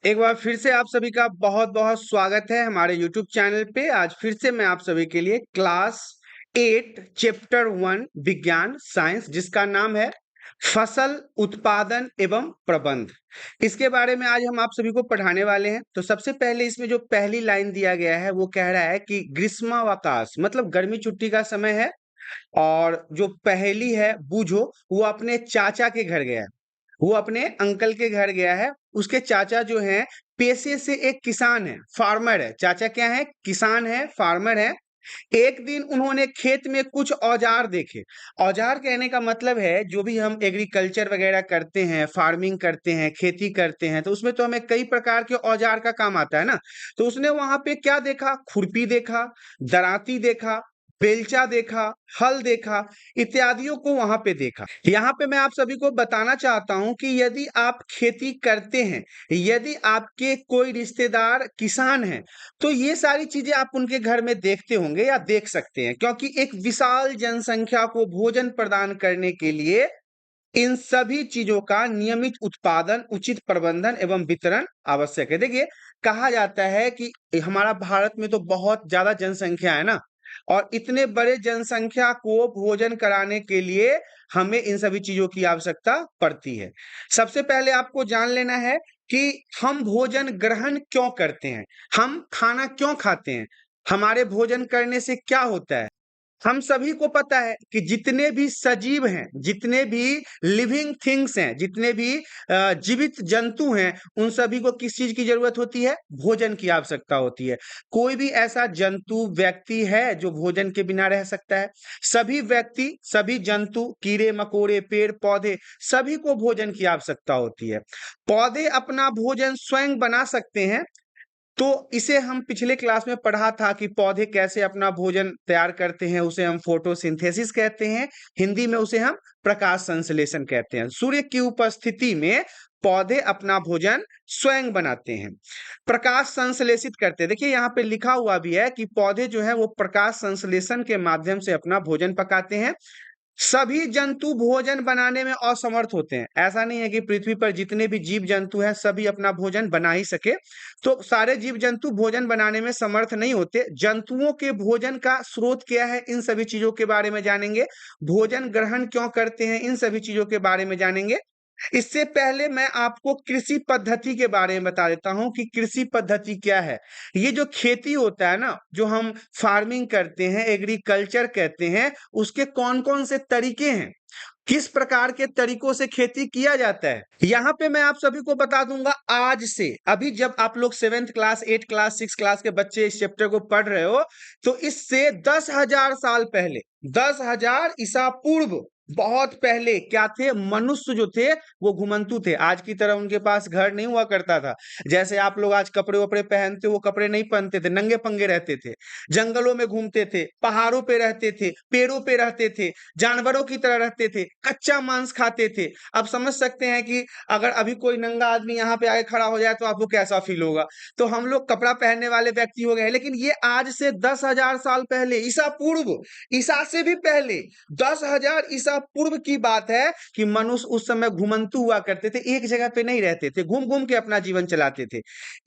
एक बार फिर से आप सभी का बहुत-बहुत स्वागत है हमारे यूट्यूब चैनल पे। आज फिर से मैं आप सभी के लिए क्लास 8 चैप्टर 1 विज्ञान साइंस जिसका नाम है फसल उत्पादन एवं प्रबंध। इसके बारे में आज हम आप सभी को पढ़ाने वाले हैं। तो सबसे पहले इसमें जो पहली लाइन दिया गया है वो कह रहा है कि ग्रीष्मावकाश मतलब गर्मी छुट्टी का समय है और जो पहेली है बूझो वो अपने चाचा के घर गया है। वो अपने अंकल के घर गया है। उसके चाचा जो हैं पेशे से एक किसान है, फार्मर है। चाचा क्या है? किसान है, फार्मर है। एक दिन उन्होंने खेत में कुछ औजार देखे। औजार कहने का मतलब है जो भी हम एग्रीकल्चर वगैरह करते हैं, फार्मिंग करते हैं, खेती करते हैं, तो उसमें तो हमें कई प्रकार के औजार का काम आता है ना। तो उसने वहां पे क्या देखा? खुरपी देखा, दराती देखा, बेलचा देखा, हल देखा, इत्यादियों को वहां पे देखा। यहाँ पे मैं आप सभी को बताना चाहता हूं कि यदि आप खेती करते हैं, यदि आपके कोई रिश्तेदार किसान हैं, तो ये सारी चीजें आप उनके घर में देखते होंगे या देख सकते हैं, क्योंकि एक विशाल जनसंख्या को भोजन प्रदान करने के लिए इन सभी चीजों का नियमित उत्पादन, उचित प्रबंधन एवं वितरण आवश्यक है। देखिए, कहा जाता है कि हमारा भारत में तो बहुत ज्यादा जनसंख्या है ना, और इतने बड़े जनसंख्या को भोजन कराने के लिए हमें इन सभी चीजों की आवश्यकता पड़ती है। सबसे पहले आपको जान लेना है कि हम भोजन ग्रहण क्यों करते हैं, हम खाना क्यों खाते हैं, हमारे भोजन करने से क्या होता है। हम सभी को पता है कि जितने भी सजीव हैं, जितने भी लिविंग थिंग्स हैं, जितने भी जीवित जंतु हैं, उन सभी को किस चीज की जरूरत होती है? भोजन की आवश्यकता होती है। कोई भी ऐसा जंतु व्यक्ति है जो भोजन के बिना रह सकता है? सभी व्यक्ति, सभी जंतु, कीड़े मकोड़े, पेड़ पौधे, सभी को भोजन की आवश्यकता होती है। पौधे अपना भोजन स्वयं बना सकते हैं। तो इसे हम पिछले क्लास में पढ़ा था कि पौधे कैसे अपना भोजन तैयार करते हैं, उसे हम फोटोसिंथेसिस कहते हैं। हिंदी में उसे हम प्रकाश संश्लेषण कहते हैं। सूर्य की उपस्थिति में पौधे अपना भोजन स्वयं बनाते हैं, प्रकाश संश्लेषित करते हैं। देखिए यहाँ पे लिखा हुआ भी है कि पौधे जो है वो प्रकाश संश्लेषण के माध्यम से अपना भोजन पकाते हैं। सभी जंतु भोजन बनाने में असमर्थ होते हैं। ऐसा नहीं है कि पृथ्वी पर जितने भी जीव जंतु हैं सभी अपना भोजन बना ही सके। तो सारे जीव जंतु भोजन बनाने में समर्थ नहीं होते। जंतुओं के भोजन का स्रोत क्या है, इन सभी चीजों के बारे में जानेंगे। भोजन ग्रहण क्यों करते हैं, इन सभी चीजों के बारे में जानेंगे। इससे पहले मैं आपको कृषि पद्धति के बारे में बता देता हूं कि कृषि पद्धति क्या है। ये जो खेती होता है ना, जो हम फार्मिंग करते हैं, एग्रीकल्चर कहते हैं, उसके कौन कौन से तरीके हैं, किस प्रकार के तरीकों से खेती किया जाता है, यहाँ पे मैं आप सभी को बता दूंगा। आज से अभी जब आप लोग 7th क्लास, 8 क्लास, 6 क्लास के बच्चे इस चैप्टर को पढ़ रहे हो, तो इससे 10,000 साल पहले, 10,000 ईसा पूर्व, बहुत पहले क्या थे? मनुष्य जो थे वो घुमंतु थे। आज की तरह उनके पास घर नहीं हुआ करता था। जैसे आप लोग आज कपड़े वपड़े पहनते, वो कपड़े नहीं पहनते थे, नंगे पंगे रहते थे, जंगलों में घूमते थे, पहाड़ों पे रहते थे, पेड़ों पे रहते थे, जानवरों की तरह रहते थे, कच्चा मांस खाते थे। अब समझ सकते हैं कि अगर अभी कोई नंगा आदमी यहाँ पे आके खड़ा हो जाए तो आपको कैसा फील होगा। तो हम लोग कपड़ा पहनने वाले व्यक्ति हो गए, लेकिन ये आज से 10,000 साल पहले, ईसा पूर्व, ईसा से भी पहले 10,000 ईसा पूर्व की बात है कि मनुष्य उस समय घुमंतु हुआ करते थे, एक जगह पे नहीं रहते थे, घूम घूम के अपना जीवन चलाते थे।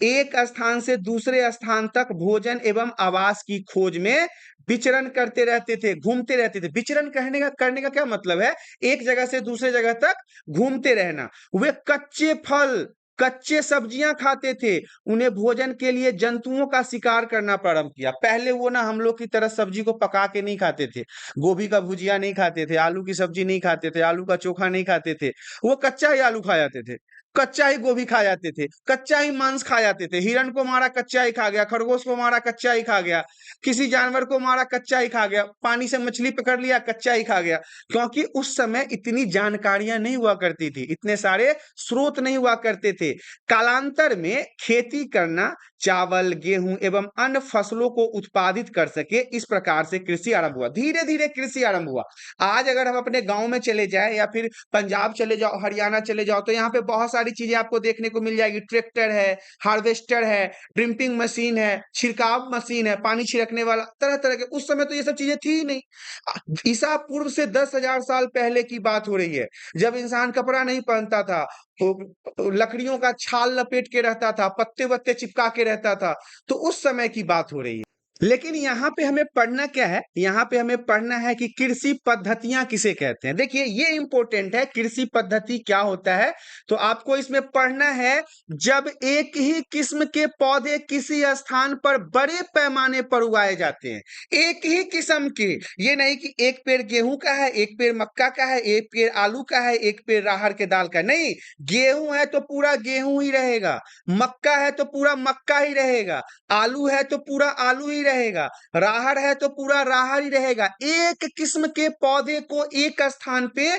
एक स्थान से दूसरे स्थान तक भोजन एवं आवास की खोज में विचरण करते रहते थे, घूमते रहते थे। विचरण करने का क्या मतलब है? एक जगह से दूसरे जगह तक घूमते रहना। वे कच्चे फल, कच्चे सब्जियां खाते थे। उन्हें भोजन के लिए जंतुओं का शिकार करना प्रारंभ किया। पहले वो ना हम लोग की तरह सब्जी को पका के नहीं खाते थे, गोभी का भुजिया नहीं खाते थे, आलू की सब्जी नहीं खाते थे, आलू का चोखा नहीं खाते थे। वो कच्चा ही आलू खा जाते थे, कच्चा ही गोभी खा जाते थे, कच्चा ही मांस खा जाते थे। हिरण को मारा कच्चा ही खा गया, खरगोश को मारा कच्चा ही खा गया, किसी जानवर को मारा कच्चा ही खा गया, पानी से मछली पकड़ लिया कच्चा ही खा गया। क्योंकि उस समय इतनी जानकारियां नहीं हुआ करती थी, इतने सारे स्रोत नहीं हुआ करते थे। कालांतर में खेती करना, चावल, गेहूं एवं अन्य फसलों को उत्पादित कर सके, इस प्रकार से कृषि आरंभ हुआ। धीरे धीरे कृषि आरंभ हुआ। आज अगर हम अपने गांव में चले जाए या फिर पंजाब चले जाओ, हरियाणा चले जाओ, तो यहाँ पे बहुत सारी सारी चीजें आपको देखने को मिल जाएगी। ट्रैक्टर है, हार्वेस्टर है, ड्रिपिंग मशीन है, छिड़काव मशीन है, पानी छिड़कने वाला, तरह तरह के। उस समय तो ये सब चीजें थी ही नहीं। ईसा पूर्व से 10,000 साल पहले की बात हो रही है, जब इंसान कपड़ा नहीं पहनता था, तो लकड़ियों का छाल लपेट के रहता था, पत्ते वत्ते चिपका के रहता था। तो उस समय की बात हो रही है। लेकिन यहाँ पे हमें पढ़ना क्या है? यहाँ पे हमें पढ़ना है कि कृषि पद्धतियां किसे कहते हैं। देखिए ये इंपॉर्टेंट है, कृषि पद्धति क्या होता है। तो आपको इसमें पढ़ना है, जब एक ही किस्म के पौधे किसी स्थान पर बड़े पैमाने पर उगाए जाते हैं। एक ही किस्म के, ये नहीं कि एक पेड़ गेहूं का है, एक पेड़ मक्का का है, एक पेड़ आलू का है, एक पेड़ राहर के दाल का, नहीं। गेहूं है तो पूरा गेहूं ही रहेगा, मक्का है तो पूरा मक्का ही रहेगा, आलू है तो पूरा आलू ही रहेगा, राहर है तो पूरा राहर ही रहेगा। एक किस्म के पौधे को एक स्थान पे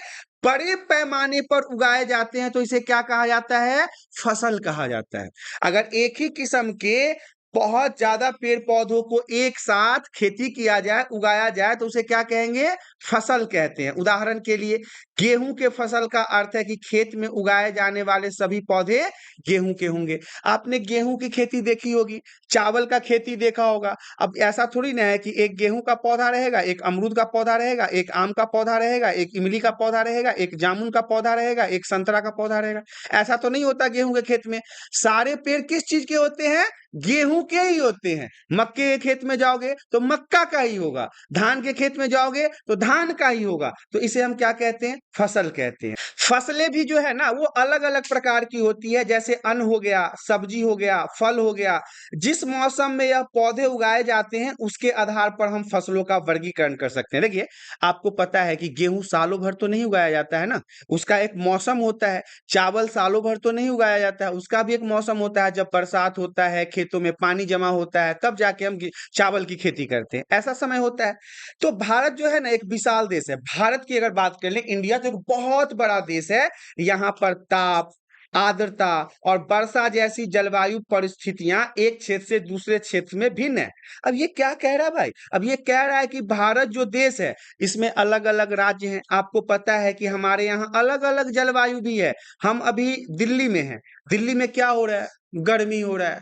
बड़े पैमाने पर उगाए जाते हैं तो इसे क्या कहा जाता है? फसल कहा जाता है। अगर एक ही किस्म के बहुत ज्यादा पेड़ पौधों को एक साथ खेती किया जाए, उगाया जाए, तो उसे क्या कहेंगे? फसल कहते हैं। उदाहरण के लिए गेहूं के फसल का अर्थ है कि खेत में उगाए जाने वाले सभी पौधे गेहूं के होंगे। आपने गेहूं की खेती देखी होगी, चावल का खेती देखा होगा। अब ऐसा थोड़ी ना है कि एक गेहूं का पौधा रहेगा, एक अमरूद का पौधा रहेगा, एक आम का पौधा रहेगा, एक इमली का पौधा रहेगा, एक जामुन का पौधा रहेगा, एक संतरा का पौधा रहेगा। ऐसा तो नहीं होता गेहूं के खेत में। सारे पेड़ किस चीज के होते हैं? गेहूं के ही होते हैं। मक्के के खेत में जाओगे तो मक्का का ही होगा, धान के खेत में जाओगे तो धान का ही होगा। तो इसे हम क्या कहते हैं? फसल कहते हैं। फसलें भी जो है ना वो अलग अलग प्रकार की होती है, जैसे अन्न हो गया, सब्जी हो गया, फल हो गया। जिस मौसम में यह पौधे उगाए जाते हैं उसके आधार पर हम फसलों का वर्गीकरण कर सकते हैं। देखिए आपको पता है कि गेहूं सालों भर तो नहीं उगाया जाता है ना, उसका एक मौसम होता है। चावल सालों भर तो नहीं उगाया जाता है, उसका भी एक मौसम होता है। जब बरसात होता है, खेतों में पानी जमा होता है, तब जाके हम चावल की खेती करते हैं, ऐसा समय होता है। तो भारत जो है ना एक विशाल देश है। भारत की अगर बात कर लें, इंडिया तो एक बहुत बड़ा देश है। यहाँ पर ताप, आर्द्रता और वर्षा जैसी जलवायु परिस्थितियां एक क्षेत्र से दूसरे क्षेत्र में भिन्न है। अब ये क्या कह रहा है भाई? अब ये कह रहा है कि भारत जो देश है इसमें अलग अलग राज्य हैं। आपको पता है कि हमारे यहाँ अलग अलग जलवायु भी है। हम अभी दिल्ली में हैं, दिल्ली में क्या हो रहा है? गर्मी हो रहा है।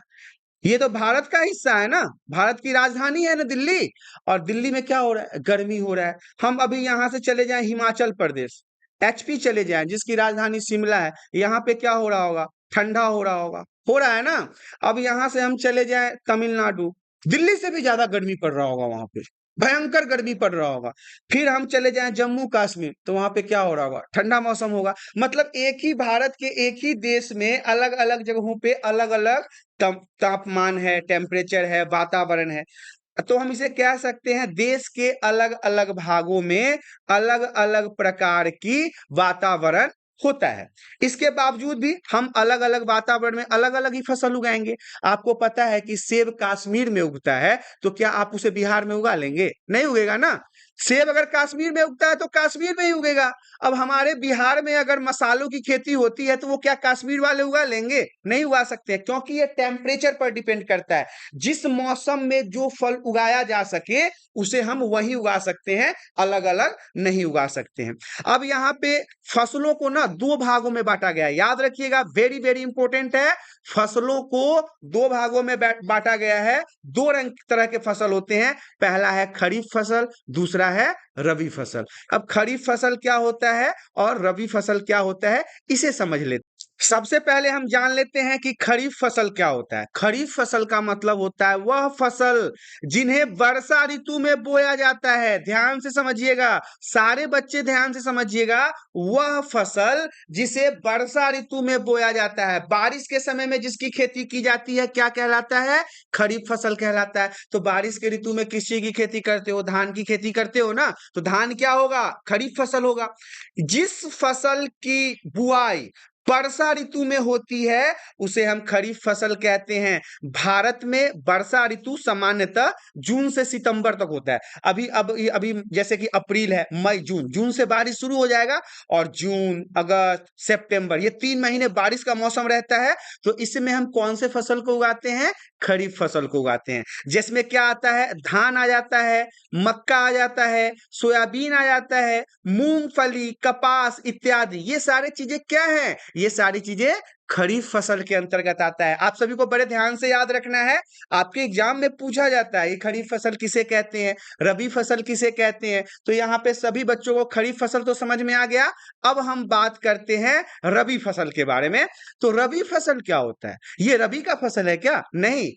ये तो भारत का हिस्सा है ना, भारत की राजधानी है ना दिल्ली, और दिल्ली में क्या हो रहा है? गर्मी हो रहा है। हम अभी यहाँ से चले जाएं हिमाचल प्रदेश, एचपी चले जाएं जिसकी राजधानी शिमला है, यहाँ पे क्या हो रहा होगा? ठंडा हो रहा होगा, हो रहा है ना। अब यहाँ से हम चले जाएं तमिलनाडु, दिल्ली से भी ज्यादा गर्मी पड़ रहा होगा वहां पे, भयंकर गर्मी पड़ रहा होगा। फिर हम चले जाएं जम्मू कश्मीर, तो वहां पे क्या हो रहा होगा? ठंडा मौसम होगा। मतलब एक ही भारत के एक ही देश में अलग अलग जगहों पे अलग अलग तापमान है, टेम्परेचर है, वातावरण है। तो हम इसे कह सकते हैं देश के अलग अलग भागों में अलग अलग प्रकार की वातावरण होता है। इसके बावजूद भी हम अलग अलग वातावरण में अलग अलग ही फसल उगाएंगे। आपको पता है कि सेब कश्मीर में उगता है, तो क्या आप उसे बिहार में उगा लेंगे? नहीं उगेगा ना। सेब अगर कश्मीर में उगता है तो कश्मीर में ही उगेगा। अब हमारे बिहार में अगर मसालों की खेती होती है तो वो क्या कश्मीर वाले उगा लेंगे? नहीं उगा सकते, क्योंकि ये टेम्परेचर पर डिपेंड करता है। जिस मौसम में जो फल उगाया जा सके उसे हम वही उगा सकते हैं, अलग अलग नहीं उगा सकते हैं। अब यहाँ पे फसलों को ना दो भागों में बांटा गया है, याद रखिएगा, वेरी वेरी इंपॉर्टेंट है। फसलों को दो भागों में बांटा गया है। दो रंग तरह के फसल होते हैं, पहला है खरीफ फसल, दूसरा है रबी फसल। अब खरीफ फसल क्या होता है और रबी फसल क्या होता है, इसे समझ लेते हैं। सबसे पहले हम जान लेते हैं कि खरीफ फसल क्या होता है। खरीफ फसल का मतलब होता है वह फसल जिन्हें वर्षा ऋतु में बोया जाता है। ध्यान से समझिएगा, सारे बच्चे ध्यान से समझिएगा, वह फसल जिसे वर्षा ऋतु में बोया जाता है, बारिश के समय में जिसकी खेती की जाती है, क्या कहलाता है? खरीफ फसल कहलाता है। तो बारिश के ऋतु में किस चीज की खेती करते हो? धान की खेती करते हो ना, तो धान क्या होगा? खरीफ फसल होगा। जिस फसल की बुआई वर्षा ऋतु में होती है उसे हम खरीफ फसल कहते हैं। भारत में वर्षा ऋतु सामान्यतः जून से सितंबर तक होता है। अभी जैसे कि अप्रैल है, मई, जून, जून से बारिश शुरू हो जाएगा, और जून, अगस्त, सितंबर, ये 3 महीने बारिश का मौसम रहता है। तो इसमें हम कौन से फसल को उगाते हैं? खरीफ फसल को उगाते हैं। जिसमें क्या आता है? धान आ जाता है, मक्का आ जाता है, सोयाबीन आ जाता है, मूंगफली, कपास इत्यादि। ये सारी चीजें क्या हैं? ये सारी चीजें खरीफ फसल के अंतर्गत आता है। आप सभी को बड़े ध्यान से याद रखना है, आपके एग्जाम में पूछा जाता है ये खरीफ फसल किसे कहते हैं, रबी फसल किसे कहते हैं। तो यहाँ पे सभी बच्चों को खरीफ फसल तो समझ में आ गया। अब हम बात करते हैं रबी फसल के बारे में। तो रबी फसल क्या होता है? ये रबी का फसल है क्या? नहीं,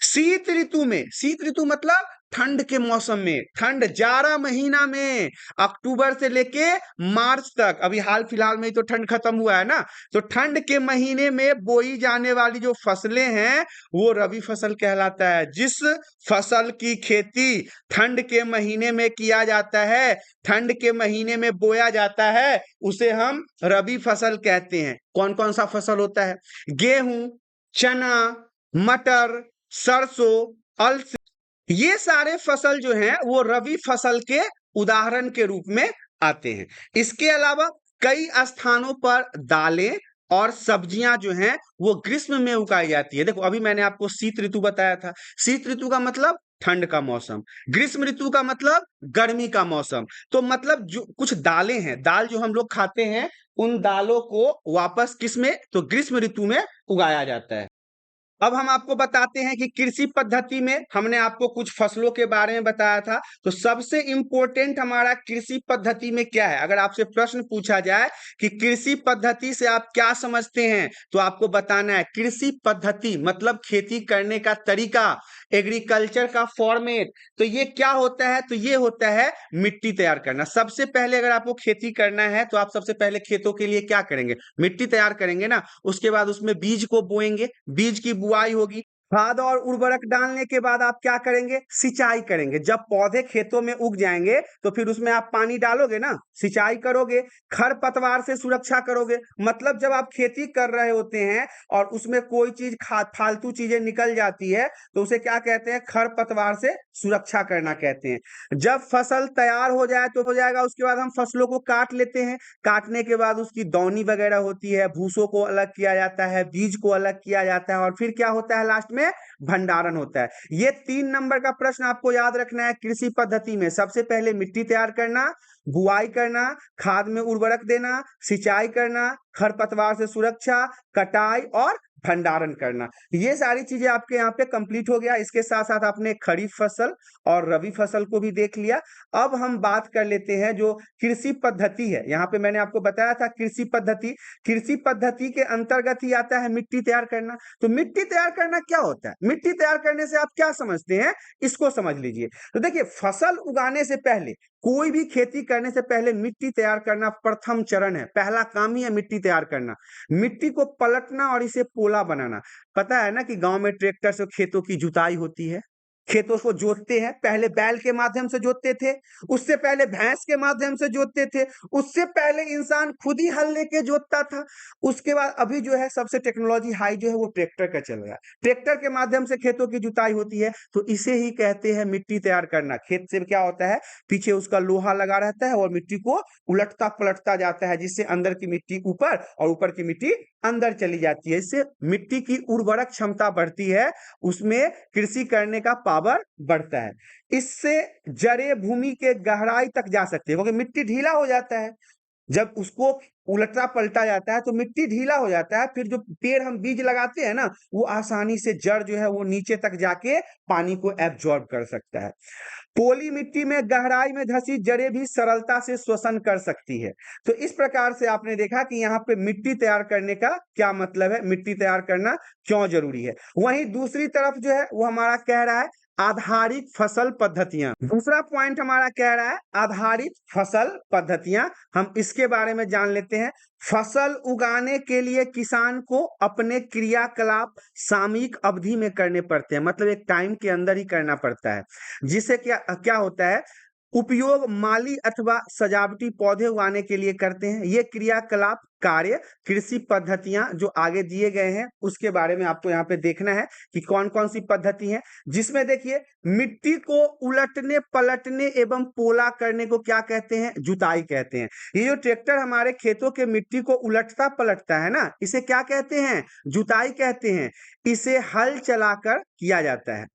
शीत ऋतु में, शीत ऋतु मतलब ठंड के मौसम में, ठंड जाड़ा महीना में, अक्टूबर से लेके मार्च तक, अभी हाल फिलहाल में ही तो ठंड खत्म हुआ है ना, तो ठंड के महीने में बोई जाने वाली जो फसलें हैं वो रबी फसल कहलाता है। जिस फसल की खेती ठंड के महीने में किया जाता है, ठंड के महीने में बोया जाता है, उसे हम रबी फसल कहते हैं। कौन कौन सा फसल होता है? गेहूं, चना, मटर, सरसों, अलसी, ये सारे फसल जो हैं वो रबी फसल के उदाहरण के रूप में आते हैं। इसके अलावा कई स्थानों पर दालें और सब्जियां जो हैं वो ग्रीष्म में उगाई जाती है। देखो अभी मैंने आपको शीत ऋतु बताया था, शीत ऋतु का मतलब ठंड का मौसम, ग्रीष्म ऋतु का मतलब गर्मी का मौसम। तो मतलब जो कुछ दालें हैं, दाल जो हम लोग खाते हैं, उन दालों को वापस किस में, तो ग्रीष्म ऋतु में उगाया जाता है। अब हम आपको बताते हैं कि कृषि पद्धति में हमने आपको कुछ फसलों के बारे में बताया था, तो सबसे इंपॉर्टेंट हमारा कृषि पद्धति में क्या है? अगर आपसे प्रश्न पूछा जाए कि कृषि पद्धति से आप क्या समझते हैं, तो आपको बताना है कृषि पद्धति मतलब खेती करने का तरीका, एग्रीकल्चर का फॉर्मेट। तो ये क्या होता है? तो ये होता है मिट्टी तैयार करना। सबसे पहले अगर आपको खेती करना है तो आप सबसे पहले खेतों के लिए क्या करेंगे? मिट्टी तैयार करेंगे ना। उसके बाद उसमें बीज को बोएंगे, बीज की बुआई होगी, खाद और उर्वरक डालने के बाद आप क्या करेंगे? सिंचाई करेंगे। जब पौधे खेतों में उग जाएंगे तो फिर उसमें आप पानी डालोगे ना, सिंचाई करोगे, खरपतवार से सुरक्षा करोगे। मतलब जब आप खेती कर रहे होते हैं और उसमें कोई चीज फालतू चीजें निकल जाती है तो उसे क्या कहते हैं? खरपतवार से सुरक्षा करना कहते हैं। जब फसल तैयार हो जाए तो हो जाएगा, उसके बाद हम फसलों को काट लेते हैं। काटने के बाद उसकी दौनी वगैरह होती है, भूसों को अलग किया जाता है, बीज को अलग किया जाता है, और फिर क्या होता है? लास्ट में भंडारण होता है। ये 3 नंबर का प्रश्न आपको याद रखना है कृषि पद्धति में। सबसे पहले मिट्टी तैयार करना, बुआई करना, खाद में उर्वरक देना, सिंचाई करना, खरपतवार से सुरक्षा, कटाई और भंडारण करना। ये सारी चीजें आपके यहाँ पे कंप्लीट हो गया। इसके साथ साथ आपने खरीफ फसल और रबी फसल को भी देख लिया। अब हम बात कर लेते हैं जो कृषि पद्धति है। यहाँ पे मैंने आपको बताया था कृषि पद्धति, कृषि पद्धति के अंतर्गत ही आता है मिट्टी तैयार करना। तो मिट्टी तैयार करना क्या होता है? मिट्टी तैयार करने से आप क्या समझते हैं, इसको समझ लीजिए। तो देखिए, फसल उगाने से पहले, कोई भी खेती करने से पहले मिट्टी तैयार करना प्रथम चरण है। पहला काम ही है मिट्टी तैयार करना, मिट्टी को पलटना और इसे पोला बनाना। पता है ना कि गांव में ट्रैक्टर से खेतों की जुताई होती है, खेतों को जोतते हैं। पहले बैल के माध्यम से जोतते थे, उससे पहले भैंस के माध्यम से जोतते थे, उससे पहले इंसान खुद ही हल लेके जोतता था। उसके बाद अभी जो है सबसे टेक्नोलॉजी हाई जो है वो ट्रैक्टर का चल रहा है। ट्रैक्टर के माध्यम से खेतों की जुताई होती है। तो इसे ही कहते हैं मिट्टी तैयार करना। खेत से क्या होता है, पीछे उसका लोहा लगा रहता है और मिट्टी को उलटता पलटता जाता है, जिससे अंदर की मिट्टी ऊपर और ऊपर की मिट्टी अंदर चली जाती है। इससे मिट्टी की उर्वरक क्षमता बढ़ती है, उसमें कृषि करने का पावर बढ़ता है। इससे जड़ें भूमि के गहराई तक जा सकती है, क्योंकि मिट्टी ढीला हो जाता है। जब उसको उलटा पलटा जाता है तो मिट्टी ढीला हो जाता है। फिर जो पेड़ हम बीज लगाते हैं ना, वो आसानी से जड़ जो है वो नीचे तक जाके पानी को एब्जॉर्ब कर सकता है। पोली मिट्टी में गहराई में धसी जड़ें भी सरलता से श्वसन कर सकती है। तो इस प्रकार से आपने देखा कि यहाँ पे मिट्टी तैयार करने का क्या मतलब है, मिट्टी तैयार करना क्यों जरूरी है। वहीं दूसरी तरफ जो है वो हमारा कह रहा है आधारित फसल पद्धतियां। दूसरा पॉइंट हमारा कह रहा है आधारित फसल पद्धतियां। हम इसके बारे में जान लेते हैं। फसल उगाने के लिए किसान को अपने क्रियाकलाप सामयिक अवधि में करने पड़ते हैं, मतलब एक टाइम के अंदर ही करना पड़ता है। जिससे क्या क्या होता है, उपयोग माली अथवा सजावटी पौधे उगाने के लिए करते हैं। ये क्रियाकलाप कार्य कृषि पद्धतियां जो आगे दिए गए हैं उसके बारे में आपको यहाँ पे देखना है कि कौन कौन सी पद्धति है। जिसमें देखिए, मिट्टी को उलटने पलटने एवं पोला करने को क्या कहते हैं? जुताई कहते हैं। ये जो ट्रैक्टर हमारे खेतों के मिट्टी को उलटता पलटता है ना, इसे क्या कहते हैं? जुताई कहते हैं। इसे हल चलाकर किया जाता है।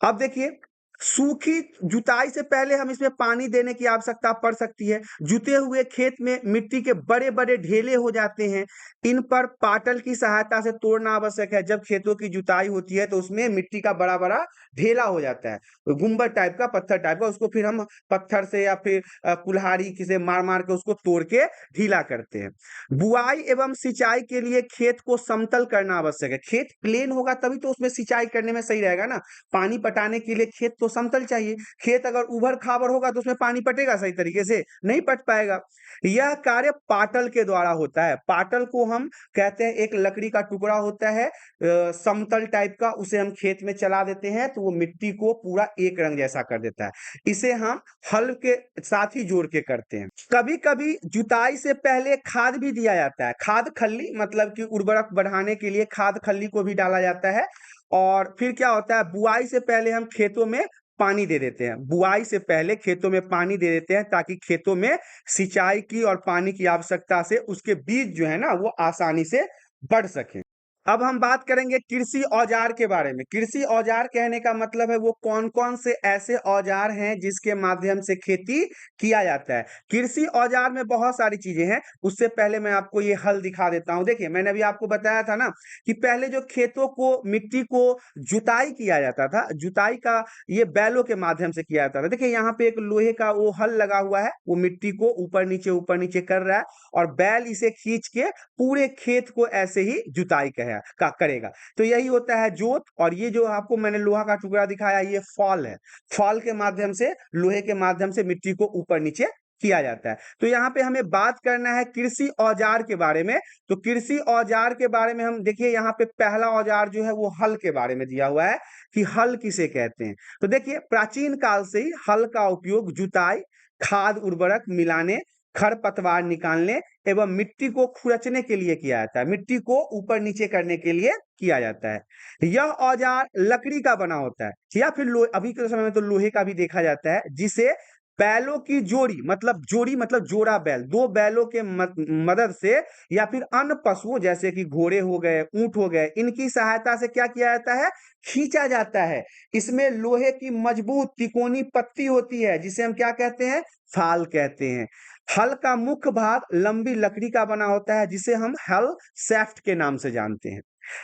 अब देखिए, सूखी जुताई से पहले हम इसमें पानी देने की आवश्यकता पड़ सकती है। जुते हुए खेत में मिट्टी के बड़े-बड़े ढेले हो जाते हैं। इन पर पाटल की सहायता से तोड़ना आवश्यक है। जब खेतों की जुताई होती है तो उसमें मिट्टी का बड़ा-बड़ा ढेला हो जाता है, गुंबद टाइप का, पत्थर टाइप का, उसको फिर हम पत्थर से या फिर कुल्हाड़ी से मार-मार के उसको तोड़ के ढीला करते हैं। बुआई एवं सिंचाई के लिए खेत को समतल करना आवश्यक है। खेत प्लेन होगा तभी तो उसमें सिंचाई करने में सही रहेगा ना। पानी पटाने के लिए खेत तो समतल चाहिए। खेत अगर ऊबड़-खाबड़ होगा तो उसमें पानी पटेगा सही तरीके से? नहीं पट पाएगा। यह कार्य पाटल के द्वारा होता है। पाटल को हम कहते हैं, एक लकड़ी का टुकड़ा होता है समतल टाइप का, उसे हम खेत में चला देते हैं तो वो मिट्टी को पूरा एक रंग जैसा कर देता है। इसे हम हल के साथ ही जोड़ के करते हैं। कभी-कभी जुताई से पहले खाद भी दिया जाता है। खाद खल्ली मतलब कि उर्वरक बढ़ाने के लिए खाद खल्ली को भी डाला जाता है। और फिर क्या होता है, बुआई से पहले हम खेतों में पानी दे देते हैं। बुआई से पहले खेतों में पानी दे देते हैं ताकि खेतों में सिंचाई की और पानी की आवश्यकता से उसके बीज जो है ना वो आसानी से बढ़ सकें। अब हम बात करेंगे कृषि औजार के बारे में। कृषि औजार कहने का मतलब है वो कौन-कौन से ऐसे औजार हैं जिसके माध्यम से खेती किया जाता है। कृषि औजार में बहुत सारी चीजें हैं। उससे पहले मैं आपको ये हल दिखा देता हूँ। देखिए, मैंने अभी आपको बताया था ना कि पहले जो खेतों को, मिट्टी को जुताई किया जाता था, जुताई का ये बैलों के माध्यम से किया जाता था। देखिए यहाँ पे एक लोहे का वो हल लगा हुआ है, वो मिट्टी को ऊपर नीचे कर रहा है और बैल इसे खींच के पूरे खेत को ऐसे ही जुताई करेगा। तो यही होता है जोत। और ये जो आपको मैंने लोहा का टुकड़ा दिखाया, ये फॉल है। फॉल के माध्यम से, लोहे के माध्यम से मिट्टी को ऊपर नीचे किया जाता है। तो यहाँ पे हमें बात करना है कृषि औजार के बारे में। तो कृषि औजार के बारे में हम देखिए, यहाँ पे पहला औजार जो है वो हल के बारे में दिया हुआ है कि हल किसे कहते हैं। तो देखिए, प्राचीन काल से ही हल का उपयोग जुताई, खाद उर्वरक मिलाने, खरपतवार निकालने एवं मिट्टी को खुरचने के लिए किया जाता है। मिट्टी को ऊपर नीचे करने के लिए किया जाता है। यह औजार लकड़ी का बना होता है या फिर अभी के समय में तो लोहे का भी देखा जाता है, जिसे बैलों की जोड़ी मतलब जोड़ा बैल, दो बैलों के मदद से या फिर अन्य पशुओं जैसे कि घोड़े हो गए, ऊंट हो गए, इनकी सहायता से क्या किया जाता है, खींचा जाता है। इसमें लोहे की मजबूत तिकोनी पत्ती होती है जिसे हम क्या कहते हैं, फाल कहते हैं। हल का मुख्य भाग लंबी लकड़ी का बना होता है जिसे हम हल शैफ्ट के नाम से जानते हैं।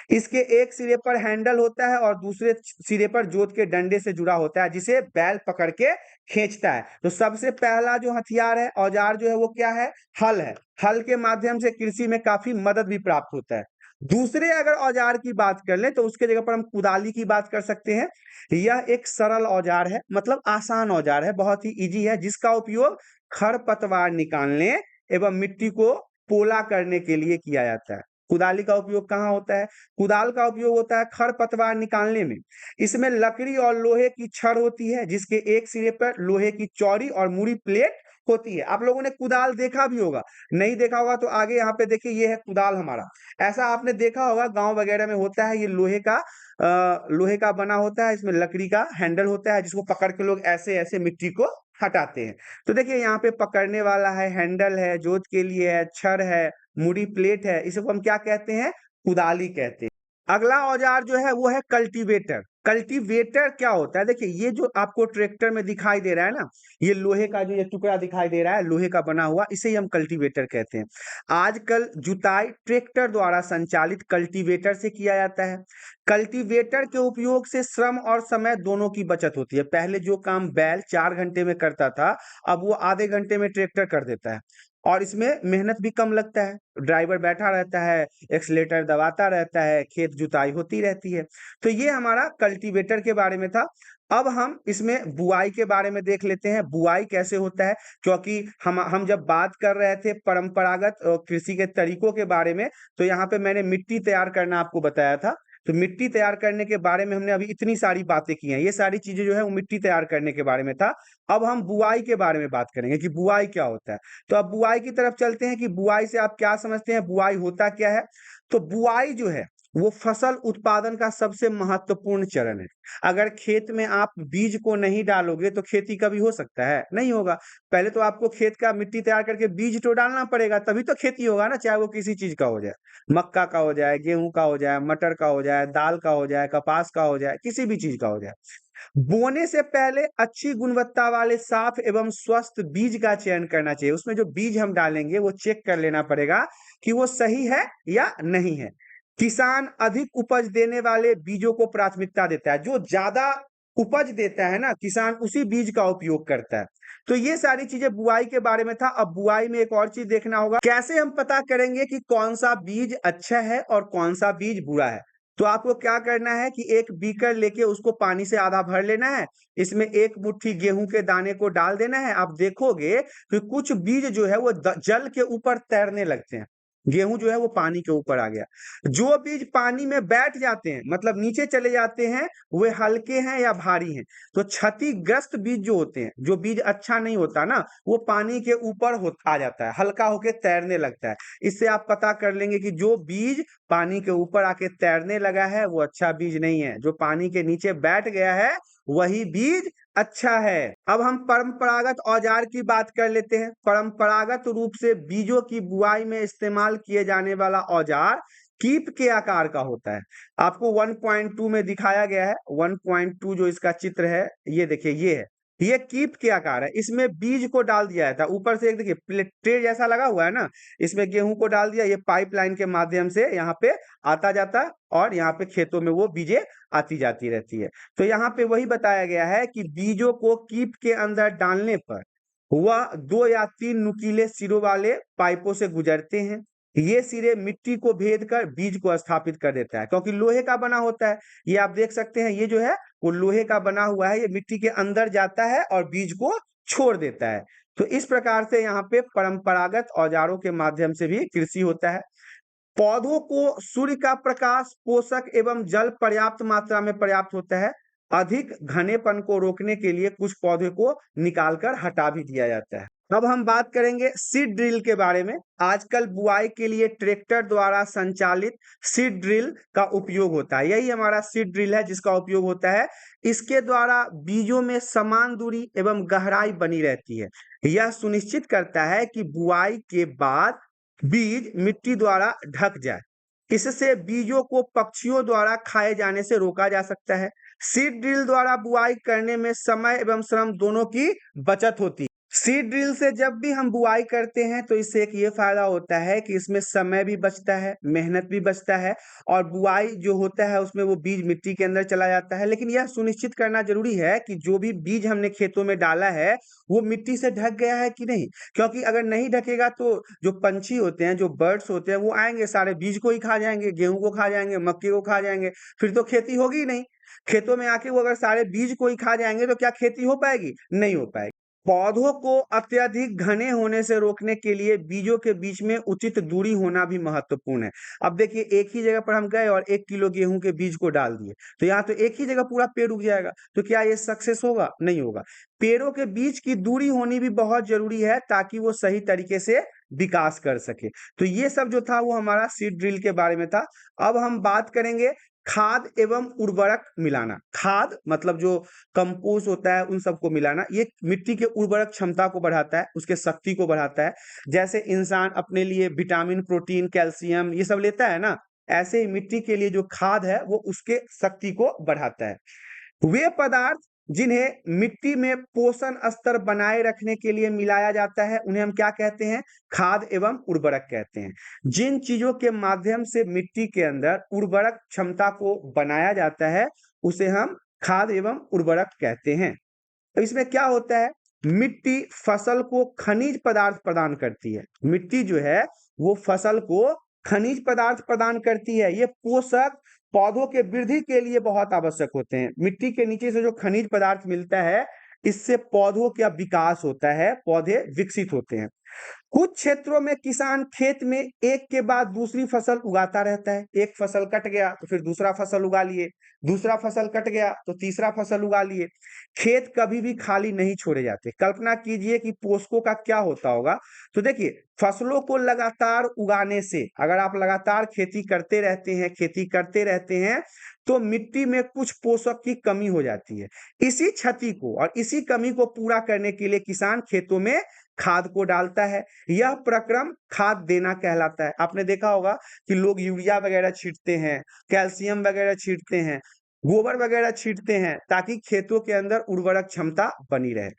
इसके एक सिरे पर हैंडल होता है और दूसरे सिरे पर जोत के डंडे से जुड़ा होता है जिसे बैल पकड़ के खींचता है। तो सबसे पहला जो हथियार है, औजार जो है वो क्या है, हल है। हल के माध्यम से कृषि में काफी मदद भी प्राप्त होता है। दूसरे अगर औजार की बात कर लें तो उसके जगह पर हम कुदाली की बात कर सकते हैं। यह एक सरल औजार है, मतलब आसान औजार है, बहुत ही इजी है, जिसका उपयोग खरपतवार निकालने एवं मिट्टी को पोला करने के लिए किया जाता है। कुदाली का उपयोग कहाँ होता है? कुदाल का उपयोग होता है खरपतवार निकालने में। इसमें लकड़ी और लोहे की छड़ होती है जिसके एक सिरे पर लोहे की चौड़ी और मुड़ी प्लेट होती है। आप लोगों ने कुदाल देखा भी होगा, नहीं देखा होगा तो आगे यहाँ पे देखिए, ये है कुदाल हमारा। ऐसा आपने देखा होगा गांव वगैरह में होता है, ये लोहे का बना होता है, इसमें लकड़ी का हैंडल होता है जिसको पकड़ के लोग ऐसे ऐसे मिट्टी को हटाते हैं। तो देखिए यहाँ पे पकड़ने वाला है, हैंडल है, जोत के लिए है, छड़ है, मुड़ी प्लेट है, इसको हम क्या कहते हैं, कुदाली कहते हैं। अगला औजार जो है वो है कल्टीवेटर। कल्टीवेटर क्या होता है, देखिए ये जो आपको ट्रैक्टर में दिखाई दे रहा है ना, ये लोहे का जो ये टुकड़ा दिखाई दे रहा है, लोहे का बना हुआ, इसे ही हम कल्टीवेटर कहते हैं। आजकल जुताई ट्रैक्टर द्वारा संचालित कल्टीवेटर से किया जाता है। कल्टीवेटर के उपयोग से श्रम और समय दोनों की बचत होती है। पहले जो काम बैल 4 घंटे में करता था, अब वो आधे घंटे में ट्रैक्टर कर देता है और इसमें मेहनत भी कम लगता है। ड्राइवर बैठा रहता है, एक्सीलेटर दबाता रहता है, खेत जुताई होती रहती है। तो ये हमारा कल्टीवेटर के बारे में था। अब हम इसमें बुआई के बारे में देख लेते हैं, बुआई कैसे होता है, क्योंकि हम जब बात कर रहे थे परंपरागत कृषि के तरीकों के बारे में, तो यहाँ पे मैंने मिट्टी तैयार करना आपको बताया था। तो मिट्टी तैयार करने के बारे में हमने अभी इतनी सारी बातें की हैं, ये सारी चीजें जो है वो मिट्टी तैयार करने के बारे में था। अब हम बुआई के बारे में बात करेंगे कि बुआई क्या होता है। तो अब बुआई की तरफ चलते हैं कि बुआई से आप क्या समझते हैं, बुआई होता क्या है। तो बुआई जो है वो फसल उत्पादन का सबसे महत्वपूर्ण चरण है। अगर खेत में आप बीज को नहीं डालोगे तो खेती कभी हो सकता है? नहीं होगा। पहले तो आपको खेत का मिट्टी तैयार करके बीज तो डालना पड़ेगा, तभी तो खेती होगा ना, चाहे वो किसी चीज़ का हो जाए। मक्का का हो जाए, गेहूँ का हो जाए, मटर का हो जाए, दाल का हो जाए, कपास का हो जाए, किसी भी चीज़ का हो जाए। बोने से पहले अच्छी गुणवत्ता वाले साफ एवं स्वस्थ बीज का चयन करना चाहिए। उसमें जो बीज हम डालेंगे वो चेक कर लेना पड़ेगा कि वो सही है या नहीं है। किसान अधिक उपज देने वाले बीजों को प्राथमिकता देता है। जो ज्यादा उपज देता है ना, किसान उसी बीज का उपयोग करता है। तो ये सारी चीजें बुआई के बारे में था। अब बुआई में एक और चीज देखना होगा, कैसे हम पता करेंगे कि कौन सा बीज अच्छा है और कौन सा बीज बुरा है। तो आपको क्या करना है कि एक बीकर लेके उसको पानी से आधा भर लेना है। इसमें एक मुट्ठी गेहूं के दाने को डाल देना है। आप देखोगे कि कुछ बीज जो है वो जल के ऊपर तैरने लगते हैं। गेहूं जो है वो पानी के ऊपर आ गया। जो बीज पानी में बैठ जाते हैं, मतलब नीचे चले जाते हैं, वे हल्के हैं या भारी हैं। तो क्षतिग्रस्त बीज जो होते हैं, जो बीज अच्छा नहीं होता ना, वो पानी के ऊपर आ जाता है, हल्का होके तैरने लगता है। इससे आप पता कर लेंगे कि जो बीज पानी के ऊपर आके तैरने लगा है वो अच्छा बीज नहीं है। जो पानी के नीचे बैठ गया है वही बीज अच्छा है। अब हम परंपरागत औजार की बात कर लेते हैं। परंपरागत रूप से बीजों की बुआई में इस्तेमाल किए जाने वाला औजार कीप के आकार का होता है। आपको 1.2 में दिखाया गया है। 1.2 जो इसका चित्र है, ये देखिए, ये है, ये कीप के आकार है। इसमें बीज को डाल दिया जाता है। ऊपर से एक देखिए ट्रे जैसा लगा हुआ है ना, इसमें गेहूं को डाल दिया। ये पाइपलाइन के माध्यम से यहाँ पे आता जाता है और यहाँ पे खेतों में वो बीजें आती जाती रहती है। तो यहाँ पे वही बताया गया है कि बीजों को कीप के अंदर डालने पर वह 2 या 3 नुकीले सिरों वाले पाइपों से गुजरते हैं। ये सिरे मिट्टी को भेद कर बीज को स्थापित कर देता है, क्योंकि लोहे का बना होता है। ये आप देख सकते हैं, ये जो है वो लोहे का बना हुआ है। ये मिट्टी के अंदर जाता है और बीज को छोड़ देता है। तो इस प्रकार से यहाँ पे परंपरागत औजारों के माध्यम से भी कृषि होता है। पौधों को सूर्य का प्रकाश, पोषक एवं जल पर्याप्त मात्रा में पर्याप्त होता है। अधिक घनेपन को रोकने के लिए कुछ पौधे को निकालकर हटा भी दिया जाता है। अब हम बात करेंगे सीड ड्रिल के बारे में। आजकल बुआई के लिए ट्रैक्टर द्वारा संचालित सीड ड्रिल का उपयोग होता है। यही हमारा सीड ड्रिल है जिसका उपयोग होता है। इसके द्वारा बीजों में समान दूरी एवं गहराई बनी रहती है। यह सुनिश्चित करता है कि बुआई के बाद बीज मिट्टी द्वारा ढक जाए। इससे बीजों को पक्षियों द्वारा खाए जाने से रोका जा सकता है। सीड ड्रिल द्वारा बुआई करने में समय एवं श्रम दोनों की बचत होती है। सीड ड्रिल से जब भी हम बुआई करते हैं तो इससे एक ये फायदा होता है कि इसमें समय भी बचता है, मेहनत भी बचता है, और बुआई जो होता है उसमें वो बीज मिट्टी के अंदर चला जाता है। लेकिन यह सुनिश्चित करना जरूरी है कि जो भी बीज हमने खेतों में डाला है वो मिट्टी से ढक गया है कि नहीं। क्योंकि अगर नहीं ढकेगा तो जो पंछी होते हैं, जो बर्ड्स होते हैं, वो आएंगे, सारे बीज को ही खा जाएंगे, गेहूं को खा जाएंगे, मक्के को खा जाएंगे। फिर तो खेती होगी ही नहीं। खेतों में आके वो अगर सारे बीज को ही खा जाएंगे तो क्या खेती हो पाएगी? नहीं हो पाएगी। पौधों को अत्यधिक घने होने से रोकने के लिए बीजों के बीच में उचित दूरी होना भी महत्वपूर्ण है। अब देखिए, एक ही जगह पर हम गए और 1 किलो गेहूं के बीज को डाल दिए, तो यहाँ तो एक ही जगह पूरा पेड़ उग जाएगा। तो क्या ये सक्सेस होगा? नहीं होगा। पेड़ों के बीच की दूरी होनी भी बहुत जरूरी है ताकि वो सही तरीके से विकास कर सके। तो ये सब जो था वो हमारा सीड ड्रिल के बारे में था। अब हम बात करेंगे खाद एवं उर्वरक मिलाना। खाद मतलब जो कंपोस्ट होता है उन सबको मिलाना। ये मिट्टी के उर्वरक क्षमता को बढ़ाता है, उसके शक्ति को बढ़ाता है। जैसे इंसान अपने लिए विटामिन, प्रोटीन, कैल्शियम ये सब लेता है ना, ऐसे ही मिट्टी के लिए जो खाद है वो उसके शक्ति को बढ़ाता है। वे पदार्थ जिन्हें मिट्टी में पोषण स्तर बनाए रखने के लिए मिलाया जाता है उन्हें हम क्या कहते हैं? खाद एवं उर्वरक कहते हैं। जिन चीजों के माध्यम से मिट्टी के अंदर उर्वरक क्षमता को बनाया जाता है उसे हम खाद एवं उर्वरक कहते हैं। अब इसमें क्या होता है? मिट्टी फसल को खनिज पदार्थ प्रदान करती है। मिट्टी जो है वो फसल को खनिज पदार्थ प्रदान करती है। ये पोषक पौधों के वृद्धि के लिए बहुत आवश्यक होते हैं। मिट्टी के नीचे से जो खनिज पदार्थ मिलता है, इससे पौधों का विकास होता है, पौधे विकसित होते हैं। कुछ क्षेत्रों में किसान खेत में एक के बाद दूसरी फसल उगाता रहता है। एक फसल कट गया तो फिर दूसरा फसल उगा लिए, दूसरा फसल कट गया तो तीसरा फसल उगा लिए। खेत कभी भी खाली नहीं छोड़े जाते। कल्पना कीजिए कि पोषकों का क्या होता होगा। तो देखिए, फसलों को लगातार उगाने से, अगर आप लगातार खेती करते रहते हैं तो मिट्टी में कुछ पोषक की कमी हो जाती है। इसी क्षति को और इसी कमी को पूरा करने के लिए किसान खेतों में खाद को डालता है। यह प्रक्रम खाद देना कहलाता है। आपने देखा होगा कि लोग यूरिया वगैरह छींटते हैं, कैल्शियम वगैरह छींटते हैं, गोबर वगैरह छींटते हैं ताकि खेतों के अंदर उर्वरक क्षमता बनी रहे।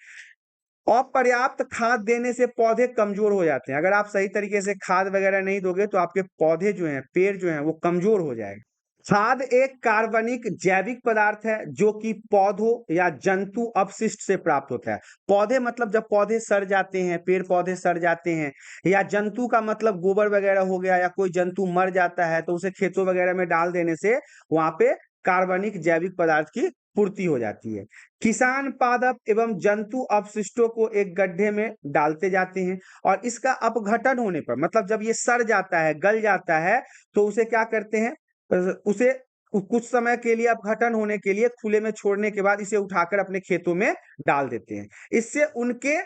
अपर्याप्त खाद देने से पौधे कमजोर हो जाते हैं। अगर आप सही तरीके से खाद वगैरह नहीं दोगे तो आपके पौधे जो हैं, पेड़ जो हैं, वो कमजोर हो जाएगा। खाद एक कार्बनिक जैविक पदार्थ है जो कि पौधों या जंतु अपशिष्ट से प्राप्त होता है। पौधे मतलब जब पौधे सड़ जाते हैं, पेड़ पौधे सड़ जाते हैं, या जंतु का मतलब गोबर वगैरह हो गया, या कोई जंतु मर जाता है तो उसे खेतों वगैरह में डाल देने से वहां पे कार्बनिक जैविक पदार्थ की पूर्ति हो जाती है। किसान पादप एवं जंतु अपशिष्टों को एक गड्ढे में डालते जाते हैं और इसका अपघटन होने पर, मतलब जब ये सड़ जाता है, गल जाता है, तो उसे क्या करते हैं, उसे कुछ समय के लिए अपघटन होने के लिए खुले में छोड़ने के बाद इसे उठाकर अपने खेतों में डाल देते हैं। इससे उनके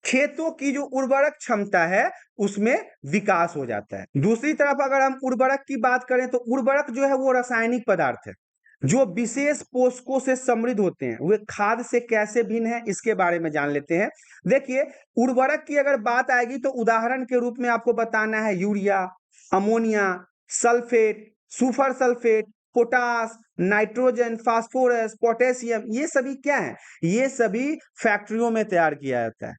खेतों की जो उर्वरक क्षमता है उसमें विकास हो जाता है। दूसरी तरफ अगर हम उर्वरक की बात करें तो उर्वरक जो है वो रासायनिक पदार्थ है जो विशेष पोषकों से समृद्ध होते हैं। वे खाद से कैसे भिन्न है इसके बारे में जान लेते हैं। देखिए, उर्वरक की अगर बात आएगी तो उदाहरण के रूप में आपको बताना है urea, ammonia, sulphate, super sulphate, potash, nitrogen, phosphorus, potassium, ये सभी क्या है? ये सभी फैक्ट्रियों में तैयार किया जाता है।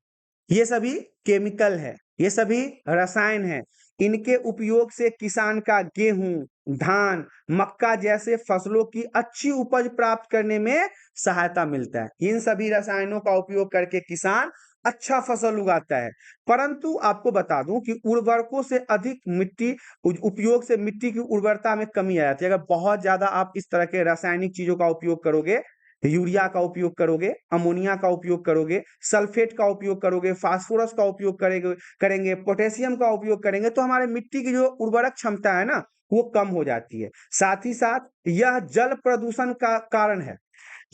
ये सभी केमिकल है, ये सभी रसायन है। इनके उपयोग से किसान का गेहूं, धान, मक्का जैसे फसलों की अच्छी उपज प्राप्त करने में सहायता मिलता है। इन सभी रसायनों का उपयोग करके किसान अच्छा फसल उगाता है। परंतु आपको बता दूं कि उर्वरकों से अधिक मिट्टी उपयोग से मिट्टी की उर्वरता में कमी आ जाती है। अगर बहुत ज्यादा आप इस तरह के रासायनिक चीजों का उपयोग करोगे, यूरिया का उपयोग करोगे, अमोनिया का उपयोग करोगे, सल्फेट का उपयोग करोगे, फास्फोरस का उपयोग करेंगे, पोटेशियम का उपयोग करेंगे, तो हमारे मिट्टी की जो उर्वरक क्षमता है ना, वो कम हो जाती है। साथ ही साथ यह जल प्रदूषण का कारण है,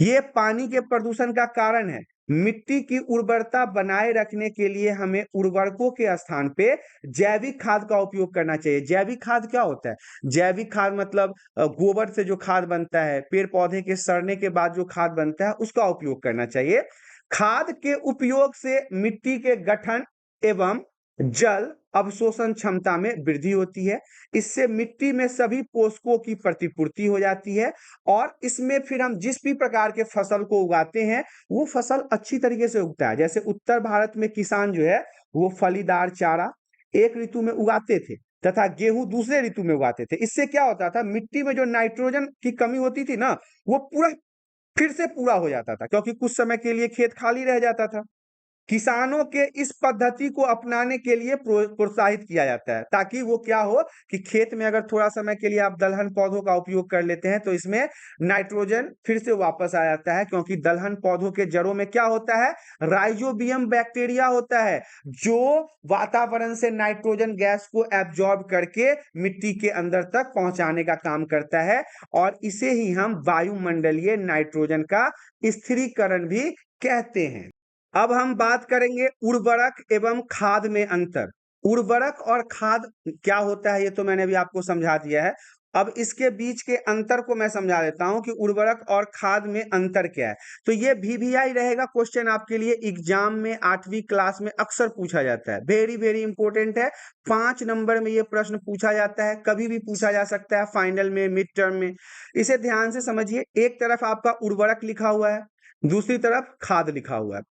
ये पानी के प्रदूषण का कारण है। मिट्टी की उर्वरता बनाए रखने के लिए हमें उर्वरकों के स्थान पे जैविक खाद का उपयोग करना चाहिए। जैविक खाद क्या होता है? जैविक खाद मतलब गोबर से जो खाद बनता है, पेड़ पौधे के सड़ने के बाद जो खाद बनता है, उसका उपयोग करना चाहिए। खाद के उपयोग से मिट्टी के गठन एवं जल अवशोषण क्षमता में वृद्धि होती है। इससे मिट्टी में सभी पोषकों की प्रतिपूर्ति हो जाती है और इसमें फिर हम जिस भी प्रकार के फसल को उगाते हैं वो फसल अच्छी तरीके से उगता है। जैसे उत्तर भारत में किसान जो है वो फलीदार चारा एक ऋतु में उगाते थे तथा गेहूं दूसरे ऋतु में उगाते थे। इससे क्या होता था, मिट्टी में जो नाइट्रोजन की कमी होती थी ना, वो पूरा फिर से पूरा हो जाता था, क्योंकि कुछ समय के लिए खेत खाली रह जाता था। किसानों के इस पद्धति को अपनाने के लिए प्रोत्साहित किया जाता है, ताकि वो क्या हो कि खेत में अगर थोड़ा समय के लिए आप दलहन पौधों का उपयोग कर लेते हैं तो इसमें नाइट्रोजन फिर से वापस आ जाता है, क्योंकि दलहन पौधों के जड़ों में क्या होता है, राइजोबियम बैक्टीरिया होता है जो वातावरण से नाइट्रोजन गैस को एब्जॉर्ब करके मिट्टी के अंदर तक पहुंचाने का काम करता है और इसे ही हम वायुमंडलीय नाइट्रोजन का स्थिरीकरण भी कहते हैं। अब हम बात करेंगे उर्वरक एवं खाद में अंतर। उर्वरक और खाद क्या होता है ये तो मैंने अभी आपको समझा दिया है। अब इसके बीच के अंतर को मैं समझा देता हूं कि उर्वरक और खाद में अंतर क्या है। तो ये VVI रहेगा क्वेश्चन आपके लिए एग्जाम में 8वीं क्लास में अक्सर पूछा जाता है। वेरी वेरी इंपॉर्टेंट है। 5 नंबर में ये प्रश्न पूछा जाता है, कभी भी पूछा जा सकता है, फाइनल में, मिड टर्म में। इसे ध्यान से समझिए। एक तरफ आपका उर्वरक लिखा हुआ है, दूसरी तरफ खाद लिखा हुआ है।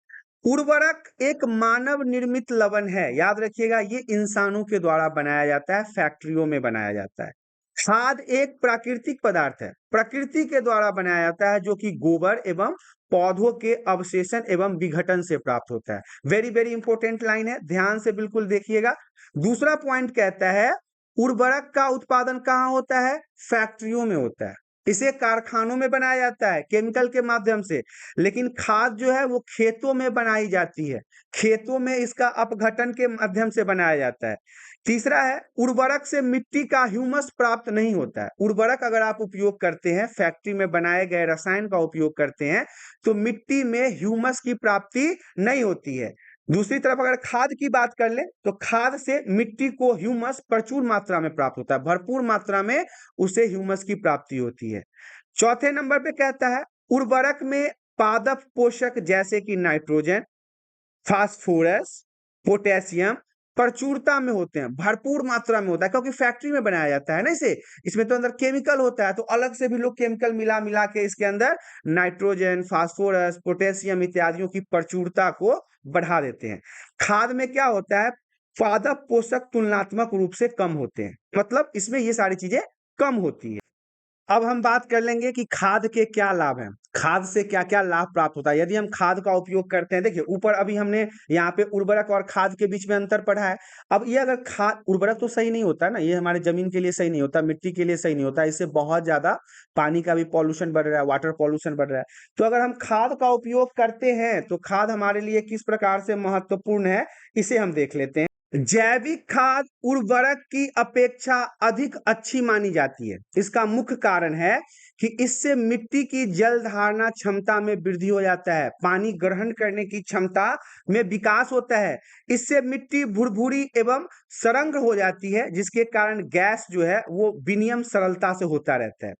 उर्वरक एक मानव निर्मित लवण है, याद रखिएगा, ये इंसानों के द्वारा बनाया जाता है, फैक्ट्रियों में बनाया जाता है। खाद एक प्राकृतिक पदार्थ है, प्रकृति के द्वारा बनाया जाता है, जो कि गोबर एवं पौधों के अवशेषण एवं विघटन से प्राप्त होता है। वेरी वेरी इंपॉर्टेंट लाइन है, ध्यान से बिल्कुल देखिएगा। दूसरा पॉइंट कहता है उर्वरक का उत्पादन कहाँ होता है? फैक्ट्रियों में होता है। इसे कारखानों में बनाया जाता है केमिकल के माध्यम से, लेकिन खाद जो है वो खेतों में बनाई जाती है। खेतों में इसका अपघटन के माध्यम से बनाया जाता है। तीसरा है, उर्वरक से मिट्टी का ह्यूमस प्राप्त नहीं होता है। उर्वरक अगर आप उपयोग करते हैं, फैक्ट्री में बनाए गए रसायन का उपयोग करते हैं, तो मिट्टी में ह्यूमस की प्राप्ति नहीं होती है। दूसरी तरफ अगर खाद की बात कर लें, तो खाद से मिट्टी को ह्यूमस प्रचुर मात्रा में प्राप्त होता है, भरपूर मात्रा में उसे ह्यूमस की प्राप्ति होती है। चौथे नंबर पे कहता है, उर्वरक में पादप पोषक जैसे कि नाइट्रोजन, फास्फोरस, पोटेशियम प्रचुरता में होते हैं, भरपूर मात्रा में होता है, क्योंकि फैक्ट्री में बनाया जाता है ना इसे। इसमें तो अंदर केमिकल होता है, तो अलग से भी लोग केमिकल मिला मिला के इसके अंदर नाइट्रोजन, फास्फोरस, पोटेशियम इत्यादियों की प्रचुरता को बढ़ा देते हैं। खाद में क्या होता है, पादप पोषक तुलनात्मक रूप से कम होते हैं, मतलब इसमें ये सारी चीजें कम होती है। अब हम बात कर लेंगे कि खाद के क्या लाभ हैं, खाद से क्या-क्या लाभ प्राप्त होता है यदि हम खाद का उपयोग करते हैं। देखिए, ऊपर अभी हमने यहाँ पे उर्वरक और खाद के बीच में अंतर पढ़ा है। अब ये अगर खाद उर्वरक तो सही नहीं होता ना, ये हमारे ज़मीन के लिए सही नहीं होता, मिट्टी के लिए सही नहीं होता, इससे बहुत ज़्यादा पानी का भी पॉल्यूशन बढ़ रहा है, वाटर पॉल्यूशन बढ़ रहा है। तो अगर हम खाद का उपयोग करते हैं, तो खाद हमारे लिए किस प्रकार से महत्वपूर्ण है, इसे हम देख लेते हैं। जैविक खाद उर्वरक की अपेक्षा अधिक अच्छी मानी जाती है। इसका मुख्य कारण है कि इससे मिट्टी की जल धारणा क्षमता में वृद्धि हो जाता है, पानी ग्रहण करने की क्षमता में विकास होता है। इससे मिट्टी भुरभुरी एवं सरंग्र हो जाती है, जिसके कारण गैस जो है वो विनिमय सरलता से होता रहता है।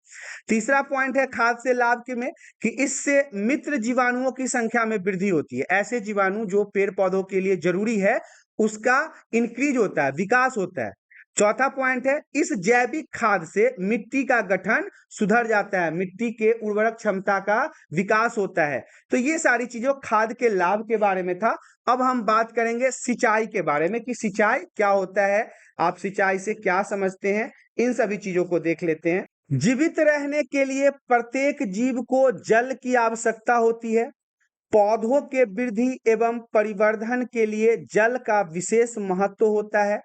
तीसरा पॉइंट है खाद से लाभ के में कि इससे मित्र जीवाणुओं की संख्या में वृद्धि होती है। ऐसे जीवाणु जो पेड़ पौधों के लिए जरूरी है, उसका इंक्रीज होता है, विकास होता है। चौथा पॉइंट है, इस जैविक खाद से मिट्टी का गठन सुधर जाता है, मिट्टी के उर्वरक क्षमता का विकास होता है। तो ये सारी चीजों खाद के लाभ के बारे में था। अब हम बात करेंगे सिंचाई के बारे में कि सिंचाई क्या होता है, आप सिंचाई से क्या समझते हैं, इन सभी चीजों को देख लेते हैं। जीवित रहने के लिए प्रत्येक जीव को जल की आवश्यकता होती है। पौधों के वृद्धि एवं परिवर्धन के लिए जल का विशेष महत्व होता है।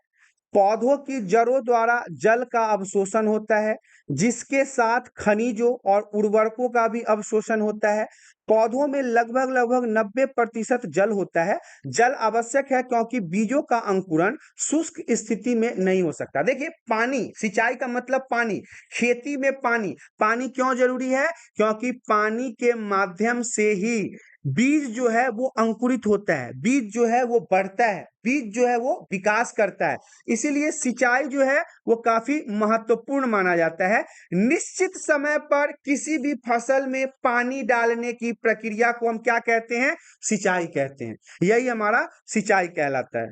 पौधों की जड़ों द्वारा जल का अवशोषण होता है, जिसके साथ खनिजों और उर्वरकों का भी अवशोषण होता है। पौधों में लगभग लगभग 90% जल होता है। जल आवश्यक है क्योंकि बीजों का अंकुरण शुष्क स्थिति में नहीं हो सकता। देखिए, पानी, सिंचाई का मतलब पानी, खेती में पानी, पानी क्यों जरूरी है, क्योंकि पानी के माध्यम से ही बीज जो है वो अंकुरित होता है, बीज जो है वो बढ़ता है, बीज जो है वो विकास करता है। इसीलिए सिंचाई जो है वो काफी महत्वपूर्ण माना जाता है। निश्चित समय पर किसी भी फसल में पानी डालने की प्रक्रिया को हम क्या कहते हैं, सिंचाई कहते हैं। यही हमारा सिंचाई कहलाता है।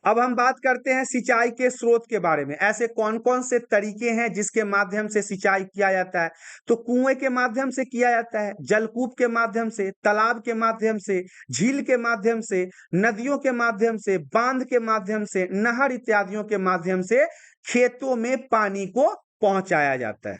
अब हम बात करते हैं सिंचाई के स्रोत के बारे में। ऐसे कौन कौन से तरीके हैं जिसके माध्यम से सिंचाई किया जाता है, तो कुएं के माध्यम से किया जाता है, जलकूप के माध्यम से, तालाब के माध्यम से, झील के माध्यम से, नदियों के माध्यम से, बांध के माध्यम से, नहर इत्यादियों के माध्यम से खेतों में पानी को पहुंचाया जाता है।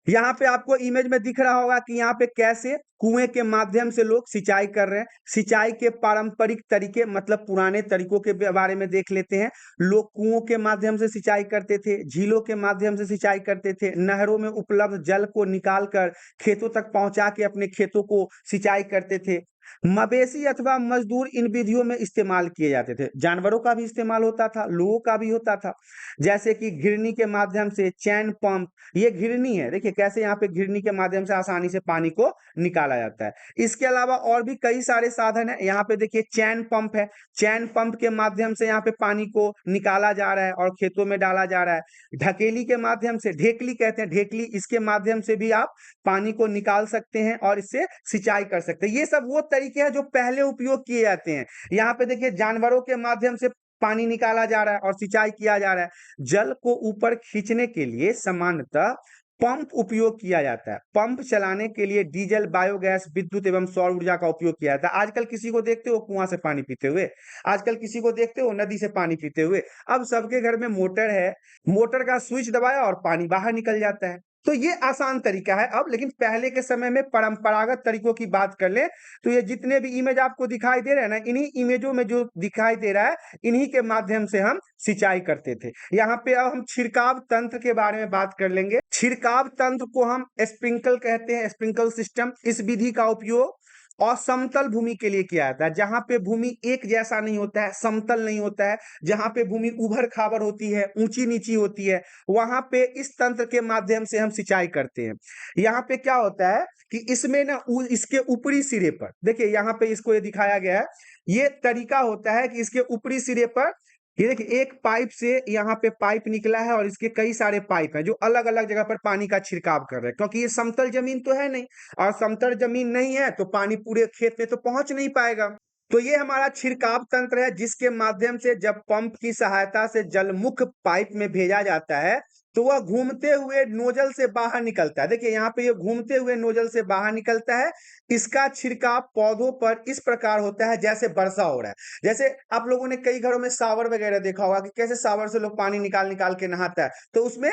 यहाँ पे आपको इमेज में दिख रहा होगा कि यहाँ पे कैसे कुएं के माध्यम से लोग सिंचाई कर रहे हैं। सिंचाई के पारंपरिक तरीके मतलब पुराने तरीकों के बारे में देख लेते हैं। लोग कुओं के माध्यम से सिंचाई करते थे, झीलों के माध्यम से सिंचाई करते थे, नहरों में उपलब्ध जल को निकाल कर खेतों तक पहुंचा के अपने खेतों को सिंचाई करते थे। मवेशी अथवा मजदूर इन विधियों में इस्तेमाल किए जाते थे। जानवरों का भी इस्तेमाल होता था, लोगों का भी होता था, जैसे कि घिरनी के माध्यम से, चैन पंप, ये घिरनी है, देखिए कैसे यहाँ पे घिरनी के माध्यम से आसानी से पानी को निकाला जाता है। इसके अलावा और भी कई सारे साधन है। यहाँ पे देखिए चैन पंप है, चैन पंप के माध्यम से यहाँ पे पानी को निकाला जा रहा है और खेतों में डाला जा रहा है। ढकेली के माध्यम से, ढेकली कहते हैं, ढेकली, इसके माध्यम से भी आप पानी को निकाल सकते हैं और इससे सिंचाई कर सकते हैं। ये सब वो तरीके हैं जो पहले उपयोग किए जाते हैं। यहाँ पे देखिए जानवरों के माध्यम से पानी निकाला जा रहा है और सिंचाई किया जा रहा है। जल को ऊपर खींचने के लिए सामान्यतः पंप उपयोग किया जाता है। पंप चलाने के लिए डीजल, बायोगैस, विद्युत एवं सौर ऊर्जा का उपयोग किया जाता है। आजकल किसी को देखते हो कुआं से पानी पीते हुए, आजकल किसी को देखते हो नदी से पानी पीते हुए। अब सबके घर में मोटर है, मोटर का स्विच दबाया और पानी बाहर निकल जाता है। तो ये आसान तरीका है अब, लेकिन पहले के समय में परंपरागत तरीकों की बात कर लें तो ये जितने भी इमेज आपको दिखाई दे रहे हैं ना, इन्हीं इमेजों में जो दिखाई दे रहा है, इन्हीं के माध्यम से हम सिंचाई करते थे। यहाँ पे अब हम छिड़काव तंत्र के बारे में बात कर लेंगे। छिड़काव तंत्र को हम स्प्रिंकल कहते हैं, स्प्रिंकल सिस्टम। इस विधि का उपयोग और समतल भूमि के लिए किया जाता है, जहां पे भूमि एक जैसा नहीं होता है, समतल नहीं होता है, जहां पे भूमि उभर खाबर होती है, ऊंची नीची होती है, वहां पे इस तंत्र के माध्यम से हम सिंचाई करते हैं। यहाँ पे क्या होता है कि इसमें ना इसके ऊपरी सिरे पर देखिए, यहाँ पे इसको ये दिखाया गया है। ये तरीका होता है कि इसके ऊपरी सिरे पर ये देखिए, एक पाइप से यहाँ पे पाइप निकला है और इसके कई सारे पाइप हैं जो अलग अलग जगह पर पानी का छिड़काव कर रहे हैं, क्योंकि ये समतल जमीन तो है नहीं, और समतल जमीन नहीं है तो पानी पूरे खेत में तो पहुंच नहीं पाएगा। तो ये हमारा छिड़काव तंत्र है, जिसके माध्यम से जब पंप की सहायता से जलमुख पाइप में भेजा जाता है तो वह घूमते हुए नोजल से बाहर निकलता है। देखिए यहाँ पे ये घूमते हुए नोजल से बाहर निकलता है। इसका छिड़काव पौधों पर इस प्रकार होता है जैसे वर्षा हो रहा है। जैसे आप लोगों ने कई घरों में शावर वगैरह देखा होगा कि कैसे शावर से लोग पानी निकाल निकाल के नहाता है, तो उसमें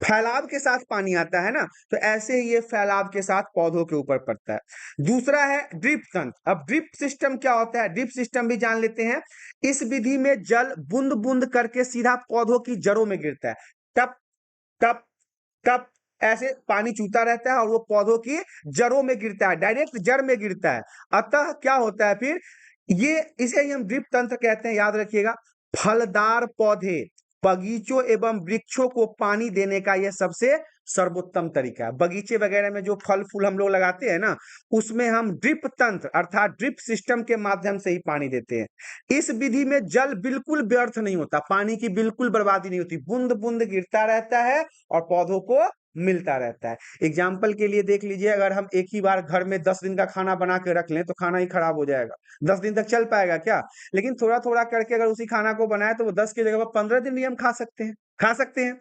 फैलाव के साथ पानी आता है ना, तो ऐसे ही ये फैलाव के साथ पौधों के ऊपर पड़ता है। दूसरा है ड्रिप तंत्र। अब ड्रिप सिस्टम क्या होता है, ड्रिप सिस्टम भी जान लेते हैं। इस विधि में जल बूंद बूंद करके सीधा पौधों की जड़ों में गिरता है। टप टप टप ऐसे पानी चूता रहता है और वो पौधों की जड़ों में गिरता है, डायरेक्ट जड़ में गिरता है। अतः क्या होता है फिर, ये इसे ही हम ड्रिप तंत्र कहते हैं, याद रखिएगा। फलदार पौधे, बगीचों एवं वृक्षों को पानी देने का यह सबसे सर्वोत्तम तरीका है। बगीचे वगैरह में जो फल फूल हम लोग लगाते हैं ना, उसमें हम ड्रिप तंत्र अर्थात ड्रिप सिस्टम के माध्यम से ही पानी देते हैं। इस विधि में जल बिल्कुल व्यर्थ नहीं होता, पानी की बिल्कुल बर्बादी नहीं होती, बूंद बूंद गिरता रहता है और पौधों को मिलता रहता है। एग्जाम्पल के लिए देख लीजिए, अगर हम एक ही बार घर में 10 दिन का खाना बना के रख लें तो खाना ही खराब हो जाएगा। 10 दिन तक चल पाएगा क्या? लेकिन थोड़ा थोड़ा करके अगर उसी खाना को बनाए तो वो 10 की जगह पर 15 दिन भी हम खा सकते हैं।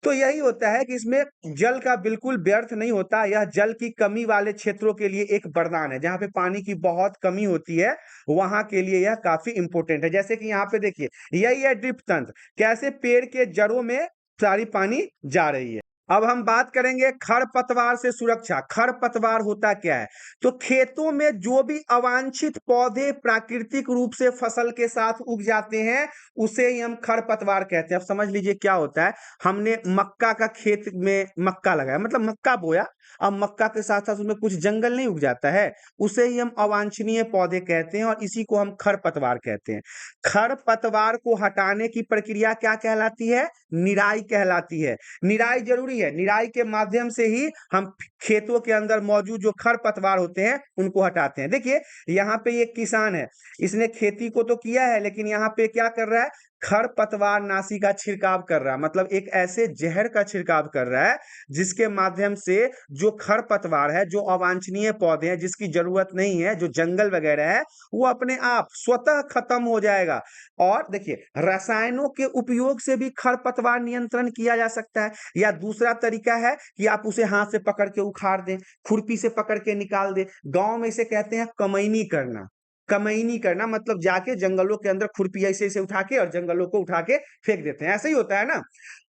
तो यही होता है कि इसमें जल का बिल्कुल व्यर्थ नहीं होता। यह जल की कमी वाले क्षेत्रों के लिए एक वरदान है। जहाँ पे पानी की बहुत कमी होती है वहां के लिए यह काफी इंपॉर्टेंट है। जैसे कि यहाँ पे देखिए, यही है ड्रिप तंत्र, कैसे पेड़ के जड़ों में सारी पानी जा रही है। अब हम बात करेंगे खरपतवार से सुरक्षा। खरपतवार होता क्या है? तो खेतों में जो भी अवांछित पौधे प्राकृतिक रूप से फसल के साथ उग जाते हैं, उसे ही हम खरपतवार कहते हैं। अब समझ लीजिए क्या होता है, हमने मक्का का खेत में मक्का लगाया, मतलब मक्का बोया, अब मक्का के साथ साथ उसमें कुछ जंगल नहीं उग जाता है, उसे ही हम अवांछनीय पौधे कहते हैं और इसी को हम खरपतवार कहते हैं। खरपतवार को हटाने की प्रक्रिया क्या कहलाती है? निराई कहलाती है। निराई जरूरी है, निराई के माध्यम से ही हम खेतों के अंदर मौजूद जो खरपतवार होते हैं उनको हटाते हैं। देखिए यहाँ पे ये किसान है, इसने खेती को तो किया है, लेकिन यहाँ पे क्या कर रहा है, खरपतवार नाशी का छिड़काव कर रहा है। मतलब एक ऐसे जहर का छिड़काव कर रहा है जिसके माध्यम से जो खरपतवार है, जो अवांछनीय पौधे हैं, जिसकी जरूरत नहीं है, जो जंगल वगैरह है, वो अपने आप स्वतः खत्म हो जाएगा। और देखिए, रसायनों के उपयोग से भी खरपतवार नियंत्रण किया जा सकता है। या दूसरा तरीका है कि आप उसे हाथ से पकड़ के उखाड़ दें, खुरपी से पकड़ के निकाल दें। गांव में इसे कहते हैं कमैनी करना। कमैनी करना मतलब जाके जंगलों के अंदर खुरपी ऐसे ऐसे उठा के और जंगलों को उठा के फेंक देते हैं, ऐसे ही होता है ना।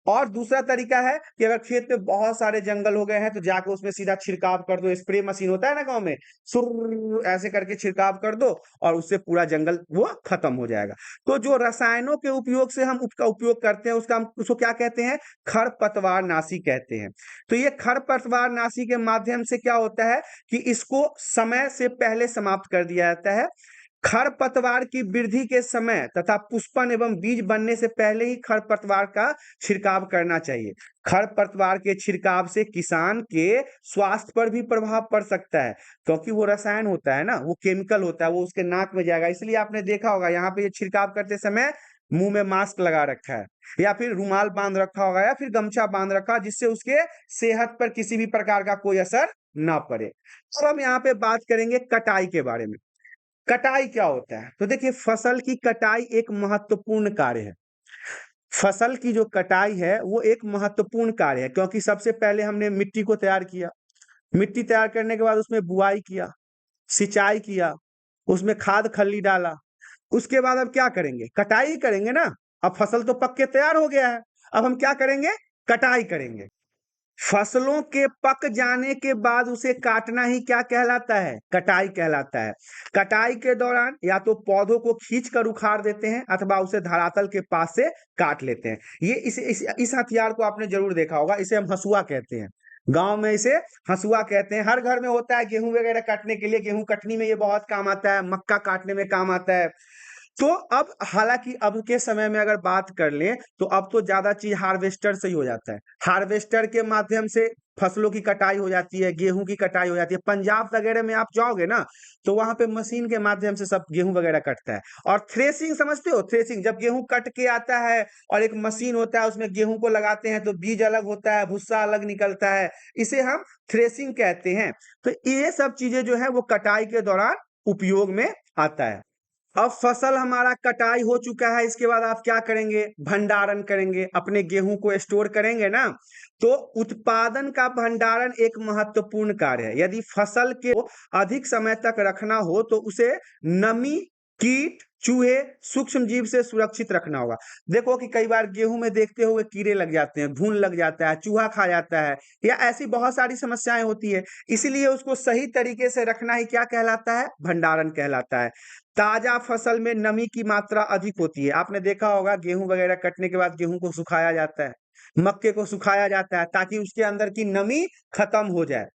और दूसरा तरीका है कि अगर खेत में बहुत सारे जंगल हो गए हैं तो जाके उसमें सीधा छिड़काव कर दो। स्प्रे मशीन होता है ना गांव में, सुर ऐसे करके छिड़काव कर दो और उससे पूरा जंगल वो खत्म हो जाएगा। तो जो रसायनों के उपयोग से हम उसका उपयोग करते हैं, उसका हम उसको क्या कहते हैं? खरपतवार नाशी कहते हैं। तो ये खरपतवार नाशी के माध्यम से क्या होता है कि इसको समय से पहले समाप्त कर दिया जाता है। खरपतवार की वृद्धि के समय तथा पुष्पन एवं बीज बनने से पहले ही खरपतवार का छिड़काव करना चाहिए। खरपतवार के छिड़काव से किसान के स्वास्थ्य पर भी प्रभाव पड़ सकता है, क्योंकि वो रसायन होता है ना, वो केमिकल होता है, वो उसके नाक में जाएगा। इसलिए आपने देखा होगा यहाँ पे ये छिड़काव करते समय मुंह में मास्क लगा रखा है, या फिर रुमाल बांध रखा होगा, या फिर गमछा बांध रखा, जिससे उसके सेहत पर किसी भी प्रकार का कोई असर ना पड़े। अब हम यहाँ पे बात करेंगे कटाई के बारे में। कटाई क्या होता है? तो देखिए, फसल की कटाई एक महत्वपूर्ण कार्य है। फसल की जो कटाई है वो एक महत्वपूर्ण कार्य है, क्योंकि सबसे पहले हमने मिट्टी को तैयार किया, मिट्टी तैयार करने के बाद उसमें बुआई किया, सिंचाई किया, उसमें खाद खल्ली डाला, उसके बाद अब क्या करेंगे? कटाई ही करेंगे ना। अब फसल तो पक के तैयार हो गया है, अब हम क्या करेंगे? कटाई करेंगे। फसलों के पक जाने के बाद उसे काटना ही क्या कहलाता है? कटाई कहलाता है। कटाई के दौरान या तो पौधों को खींच कर उखाड़ देते हैं अथवा उसे धरातल के पास से काट लेते हैं। ये इस हथियार को आपने जरूर देखा होगा, इसे हम हसुआ कहते हैं। गांव में इसे हसुआ कहते हैं। हर घर में होता है, गेहूं वगैरह काटने के लिए, गेहूं कटनी में ये बहुत काम आता है, मक्का काटने में काम आता है। तो अब हालांकि अब के समय में अगर बात कर लें तो अब तो ज्यादा चीज हार्वेस्टर से ही हो जाता है। हार्वेस्टर के माध्यम से फसलों की कटाई हो जाती है, गेहूं की कटाई हो जाती है। पंजाब वगैरह में आप जाओगे ना तो वहां पे मशीन के माध्यम से सब गेहूं वगैरह कटता है। और थ्रेसिंग समझते हो? थ्रेसिंग जब गेहूं कट के आता है और एक मशीन होता है, उसमें गेहूं को लगाते हैं तो बीज अलग होता है, भुस्सा अलग निकलता है, इसे हम थ्रेसिंग कहते हैं। तो ये सब चीजें जो है वो कटाई के दौरान उपयोग में आता है। अब फसल हमारा कटाई हो चुका है, इसके बाद आप क्या करेंगे? भंडारण करेंगे, अपने गेहूं को स्टोर करेंगे ना। तो उत्पादन का भंडारण एक महत्वपूर्ण कार्य है। यदि फसल के अधिक समय तक रखना हो तो उसे नमी, कीट, चूहे, सूक्ष्म जीव से सुरक्षित रखना होगा। देखो कि कई बार गेहूं में देखते हुए कीड़े लग जाते हैं, घुन लग जाता है, चूहा खा जाता है, या ऐसी बहुत सारी समस्याएं होती है। इसलिए उसको सही तरीके से रखना ही क्या कहलाता है? भंडारण कहलाता है। ताजा फसल में नमी की मात्रा अधिक होती है। आपने देखा होगा गेहूं वगैरह कटने के बाद गेहूं को सुखाया जाता है, मक्के को सुखाया जाता है ताकि उसके अंदर की नमी खत्म हो जाए।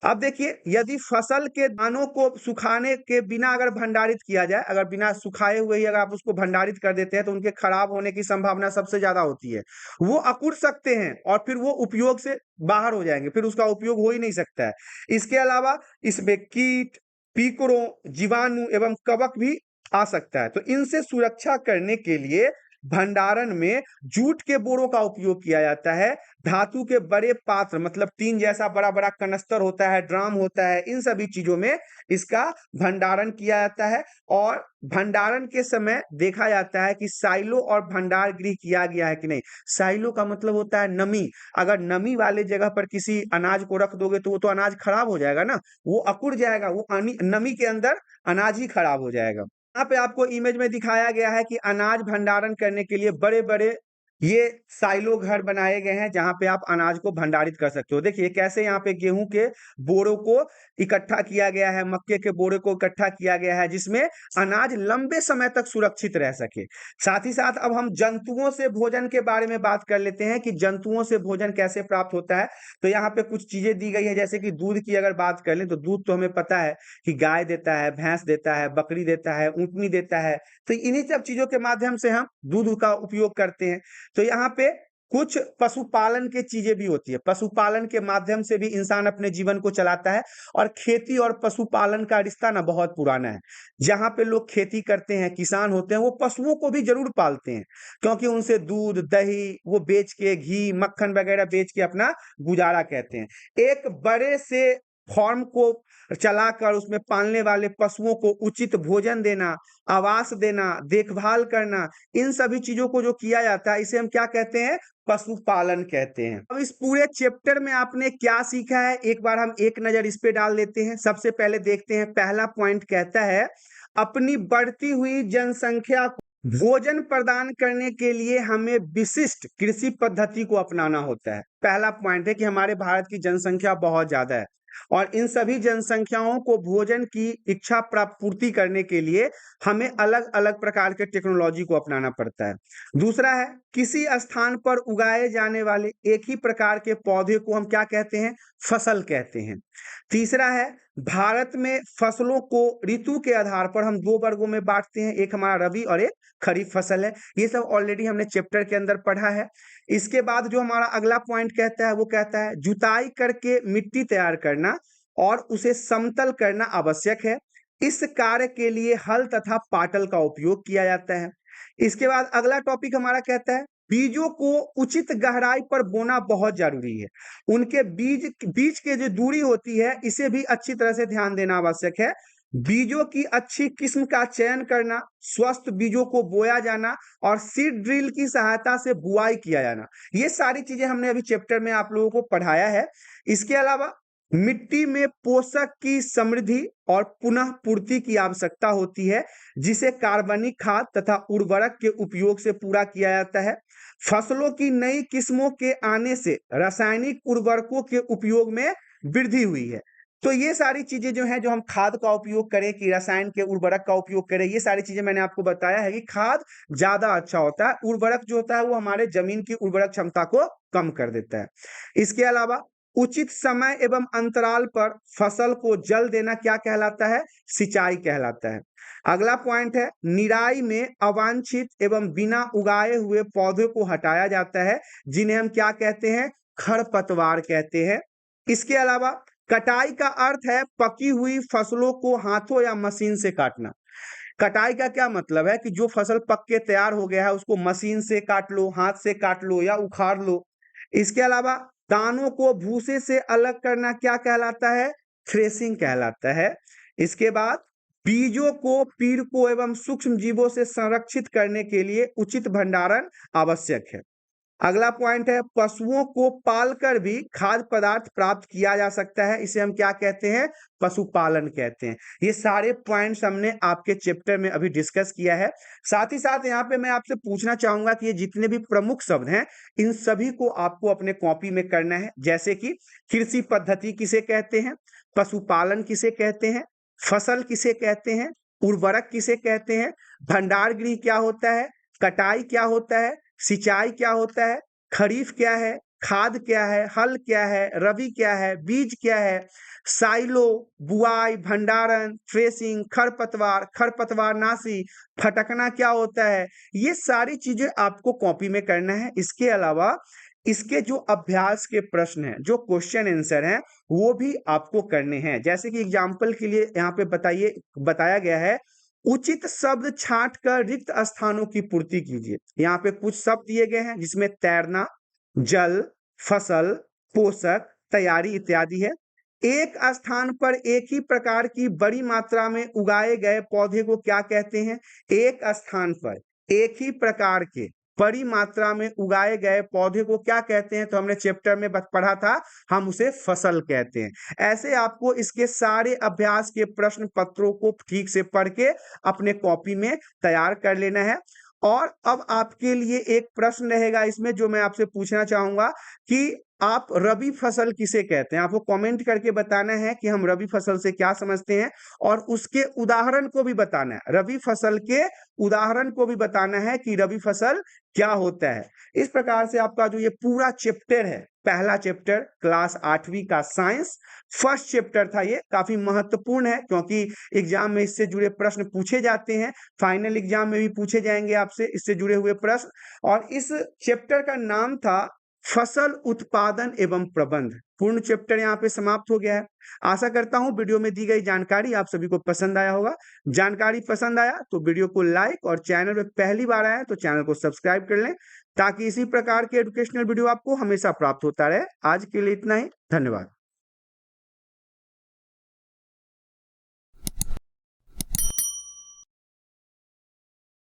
अब देखिए, यदि फसल के दानों को सुखाने के बिना अगर भंडारित किया जाए, अगर बिना सुखाए हुए ही अगर आप उसको भंडारित कर देते हैं तो उनके खराब होने की संभावना सबसे ज्यादा होती है। वो अकुड़ सकते हैं और फिर वो उपयोग से बाहर हो जाएंगे, फिर उसका उपयोग हो ही नहीं सकता है। इसके अलावा इसमें कीट, पीकड़ों, जीवाणु एवं कवक भी आ सकता है। तो इनसे सुरक्षा करने के लिए भंडारण में जूट के बोरों का उपयोग किया जाता है। धातु के बड़े पात्र, मतलब टीन जैसा बड़ा बड़ा कनस्तर होता है, ड्राम होता है, इन सभी चीजों में इसका भंडारण किया जाता है। और भंडारण के समय देखा जाता है कि साइलो और भंडार गृह किया गया है कि नहीं। साइलो का मतलब होता है नमी। अगर नमी वाले जगह पर किसी अनाज को रख दोगे तो वो तो अनाज खराब हो जाएगा ना, वो अकुड़ जाएगा, वो नमी के अंदर अनाज ही खराब हो जाएगा। यहाँ पे आपको इमेज में दिखाया गया है कि अनाज भंडारण करने के लिए बड़े बड़े ये साइलो घर बनाए गए हैं जहां पे आप अनाज को भंडारित कर सकते हो। देखिए कैसे यहाँ पे गेहूं के बोरों को इकट्ठा किया गया है, मक्के के बोरे को इकट्ठा किया गया है, जिसमें अनाज लंबे समय तक सुरक्षित रह सके। साथ ही साथ अब हम जंतुओं से भोजन के बारे में बात कर लेते हैं कि जंतुओं से भोजन कैसे प्राप्त होता है। तो यहाँ पे कुछ चीजें दी गई है, जैसे कि दूध की अगर बात कर लें तो दूध तो हमें पता है कि गाय देता है, भैंस देता है, बकरी देता है, ऊँटनी देता है। तो इन्हीं सब चीजों के माध्यम से हम दूध का उपयोग करते हैं। तो यहाँ पे कुछ पशुपालन की चीजें भी होती है। पशुपालन के माध्यम से भी इंसान अपने जीवन को चलाता है। और खेती और पशुपालन का रिश्ता ना बहुत पुराना है। जहां पे लोग खेती करते हैं, किसान होते हैं, वो पशुओं को भी जरूर पालते हैं, क्योंकि उनसे दूध, दही वो बेच के, घी, मक्खन वगैरह बेच के अपना गुजारा कहते हैं। एक बड़े से फॉर्म को चलाकर उसमें पालने वाले पशुओं को उचित भोजन देना, आवास देना, देखभाल करना, इन सभी चीजों को जो किया जाता है इसे हम क्या कहते हैं? पशुपालन कहते हैं। अब इस पूरे चैप्टर में आपने क्या सीखा है, एक बार हम एक नजर इस पे डाल लेते हैं। सबसे पहले देखते हैं, पहला पॉइंट कहता है अपनी बढ़ती हुई जनसंख्या को भोजन प्रदान करने के लिए हमें विशिष्ट कृषि पद्धति को अपनाना होता है। पहला पॉइंट है कि हमारे भारत की जनसंख्या बहुत ज्यादा है और इन सभी जनसंख्याओं को भोजन की इच्छा पूर्ति करने के लिए हमें अलग अलग प्रकार के टेक्नोलॉजी को अपनाना पड़ता है। दूसरा है, किसी स्थान पर उगाए जाने वाले एक ही प्रकार के पौधे को हम क्या कहते हैं? फसल कहते हैं। तीसरा है, भारत में फसलों को ऋतु के आधार पर हम दो वर्गों में बांटते हैं, एक हमारा रबी और एक खरीफ फसल है। ये सब ऑलरेडी हमने चैप्टर के अंदर पढ़ा है। इसके बाद जो हमारा अगला पॉइंट कहता है वो कहता है जुताई करके मिट्टी तैयार करना और उसे समतल करना आवश्यक है। इस कार्य के लिए हल तथा पाटल का उपयोग किया जाता है। इसके बाद अगला टॉपिक हमारा कहता है बीजों को उचित गहराई पर बोना बहुत जरूरी है। उनके बीज के जो दूरी होती है इसे भी अच्छी तरह से ध्यान देना आवश्यक है। बीजों की अच्छी किस्म का चयन करना, स्वस्थ बीजों को बोया जाना और सीड ड्रिल की सहायता से बुआई किया जाना, ये सारी चीजें हमने अभी चैप्टर में आप लोगों को पढ़ाया है। इसके अलावा मिट्टी में पोषक की समृद्धि और पुनः पूर्ति की आवश्यकता होती है, जिसे कार्बनिक खाद तथा उर्वरक के उपयोग से पूरा किया जाता है। फसलों की नई किस्मों के आने से रासायनिक उर्वरकों के उपयोग में वृद्धि हुई है। तो ये सारी चीजें जो हैं, जो हम खाद का उपयोग करें कि रसायन के उर्वरक का उपयोग करें, ये सारी चीजें मैंने आपको बताया है कि खाद ज्यादा अच्छा होता है, उर्वरक जो होता है वो हमारे जमीन की उर्वरक क्षमता को कम कर देता है। इसके अलावा उचित समय एवं अंतराल पर फसल को जल देना क्या कहलाता है? सिंचाई कहलाता है। अगला पॉइंट है, निराई में अवांछित एवं बिना उगाए हुए पौधे को हटाया जाता है, जिन्हें हम क्या कहते हैं? खरपतवार कहते हैं। इसके अलावा कटाई का अर्थ है पकी हुई फसलों को हाथों या मशीन से काटना। कटाई का क्या मतलब है कि जो फसल पक के तैयार हो गया है उसको मशीन से काट लो, हाथ से काट लो या उखाड़ लो। इसके अलावा दानों को भूसे से अलग करना क्या कहलाता है? थ्रेसिंग कहलाता है। इसके बाद बीजों को, पीड़कों एवं सूक्ष्म जीवों से संरक्षित करने के लिए उचित भंडारण आवश्यक है। अगला पॉइंट है, पशुओं को पालकर भी खाद्य पदार्थ प्राप्त किया जा सकता है, इसे हम क्या कहते हैं? पशुपालन कहते हैं। ये सारे पॉइंट्स हमने आपके चैप्टर में अभी डिस्कस किया है। साथ ही साथ यहाँ पे मैं आपसे पूछना चाहूंगा कि ये जितने भी प्रमुख शब्द हैं, इन सभी को आपको अपने कॉपी में करना है। जैसे कि कृषि पद्धति किसे कहते हैं, पशुपालन किसे कहते हैं, फसल किसे कहते हैं, उर्वरक किसे कहते हैं, भंडार गृह क्या होता है, कटाई क्या होता है, सिंचाई क्या होता है, खरीफ क्या है, खाद क्या है, हल क्या है, रबी क्या है, बीज क्या है, साइलो, बुआई, भंडारण, थ्रेसिंग, खरपतवार, खरपतवारनाशी, फटकना क्या होता है, ये सारी चीजें आपको कॉपी में करना है। इसके अलावा इसके जो अभ्यास के प्रश्न हैं, जो क्वेश्चन आंसर हैं, वो भी आपको करने हैं। जैसे कि एग्जाम्पल के लिए यहाँ पे बताया गया है, उचित शब्द छांट कर रिक्त स्थानों की पूर्ति कीजिए। यहाँ पे कुछ शब्द दिए गए हैं जिसमें तैरना, जल, फसल, पोषक, तैयारी इत्यादि है। एक स्थान पर एक ही प्रकार की बड़ी मात्रा में उगाए गए पौधे को क्या कहते हैं? एक स्थान पर एक ही प्रकार के बड़ी मात्रा में उगाए गए पौधे को क्या कहते हैं? तो हमने चैप्टर में पढ़ा था, हम उसे फसल कहते हैं। ऐसे आपको इसके सारे अभ्यास के प्रश्न पत्रों को ठीक से पढ़ के अपने कॉपी में तैयार कर लेना है। और अब आपके लिए एक प्रश्न रहेगा इसमें, जो मैं आपसे पूछना चाहूंगा कि आप रबी फसल किसे कहते हैं? आपको कमेंट करके बताना है कि हम रबी फसल से क्या समझते हैं, और उसके उदाहरण को भी बताना है। रबी फसल के उदाहरण को भी बताना है कि रबी फसल क्या होता है। इस प्रकार से आपका जो ये पूरा चैप्टर है, पहला चैप्टर क्लास 8वीं का साइंस फर्स्ट चैप्टर था, ये काफी महत्वपूर्ण है क्योंकि एग्जाम में इससे जुड़े प्रश्न पूछे जाते हैं। फाइनल एग्जाम में भी पूछे जाएंगे आपसे इससे जुड़े हुए प्रश्न। और इस चैप्टर का नाम था फसल उत्पादन एवं प्रबंध। पूर्ण चैप्टर यहाँ पे समाप्त हो गया है। आशा करता हूँ वीडियो में दी गई जानकारी आप सभी को पसंद आया होगा। जानकारी पसंद आया तो वीडियो को लाइक, और चैनल में पहली बार आया तो चैनल को सब्सक्राइब कर लें, ताकि इसी प्रकार के एजुकेशनल वीडियो आपको हमेशा प्राप्त होता रहे। आज के लिए इतना ही, धन्यवाद।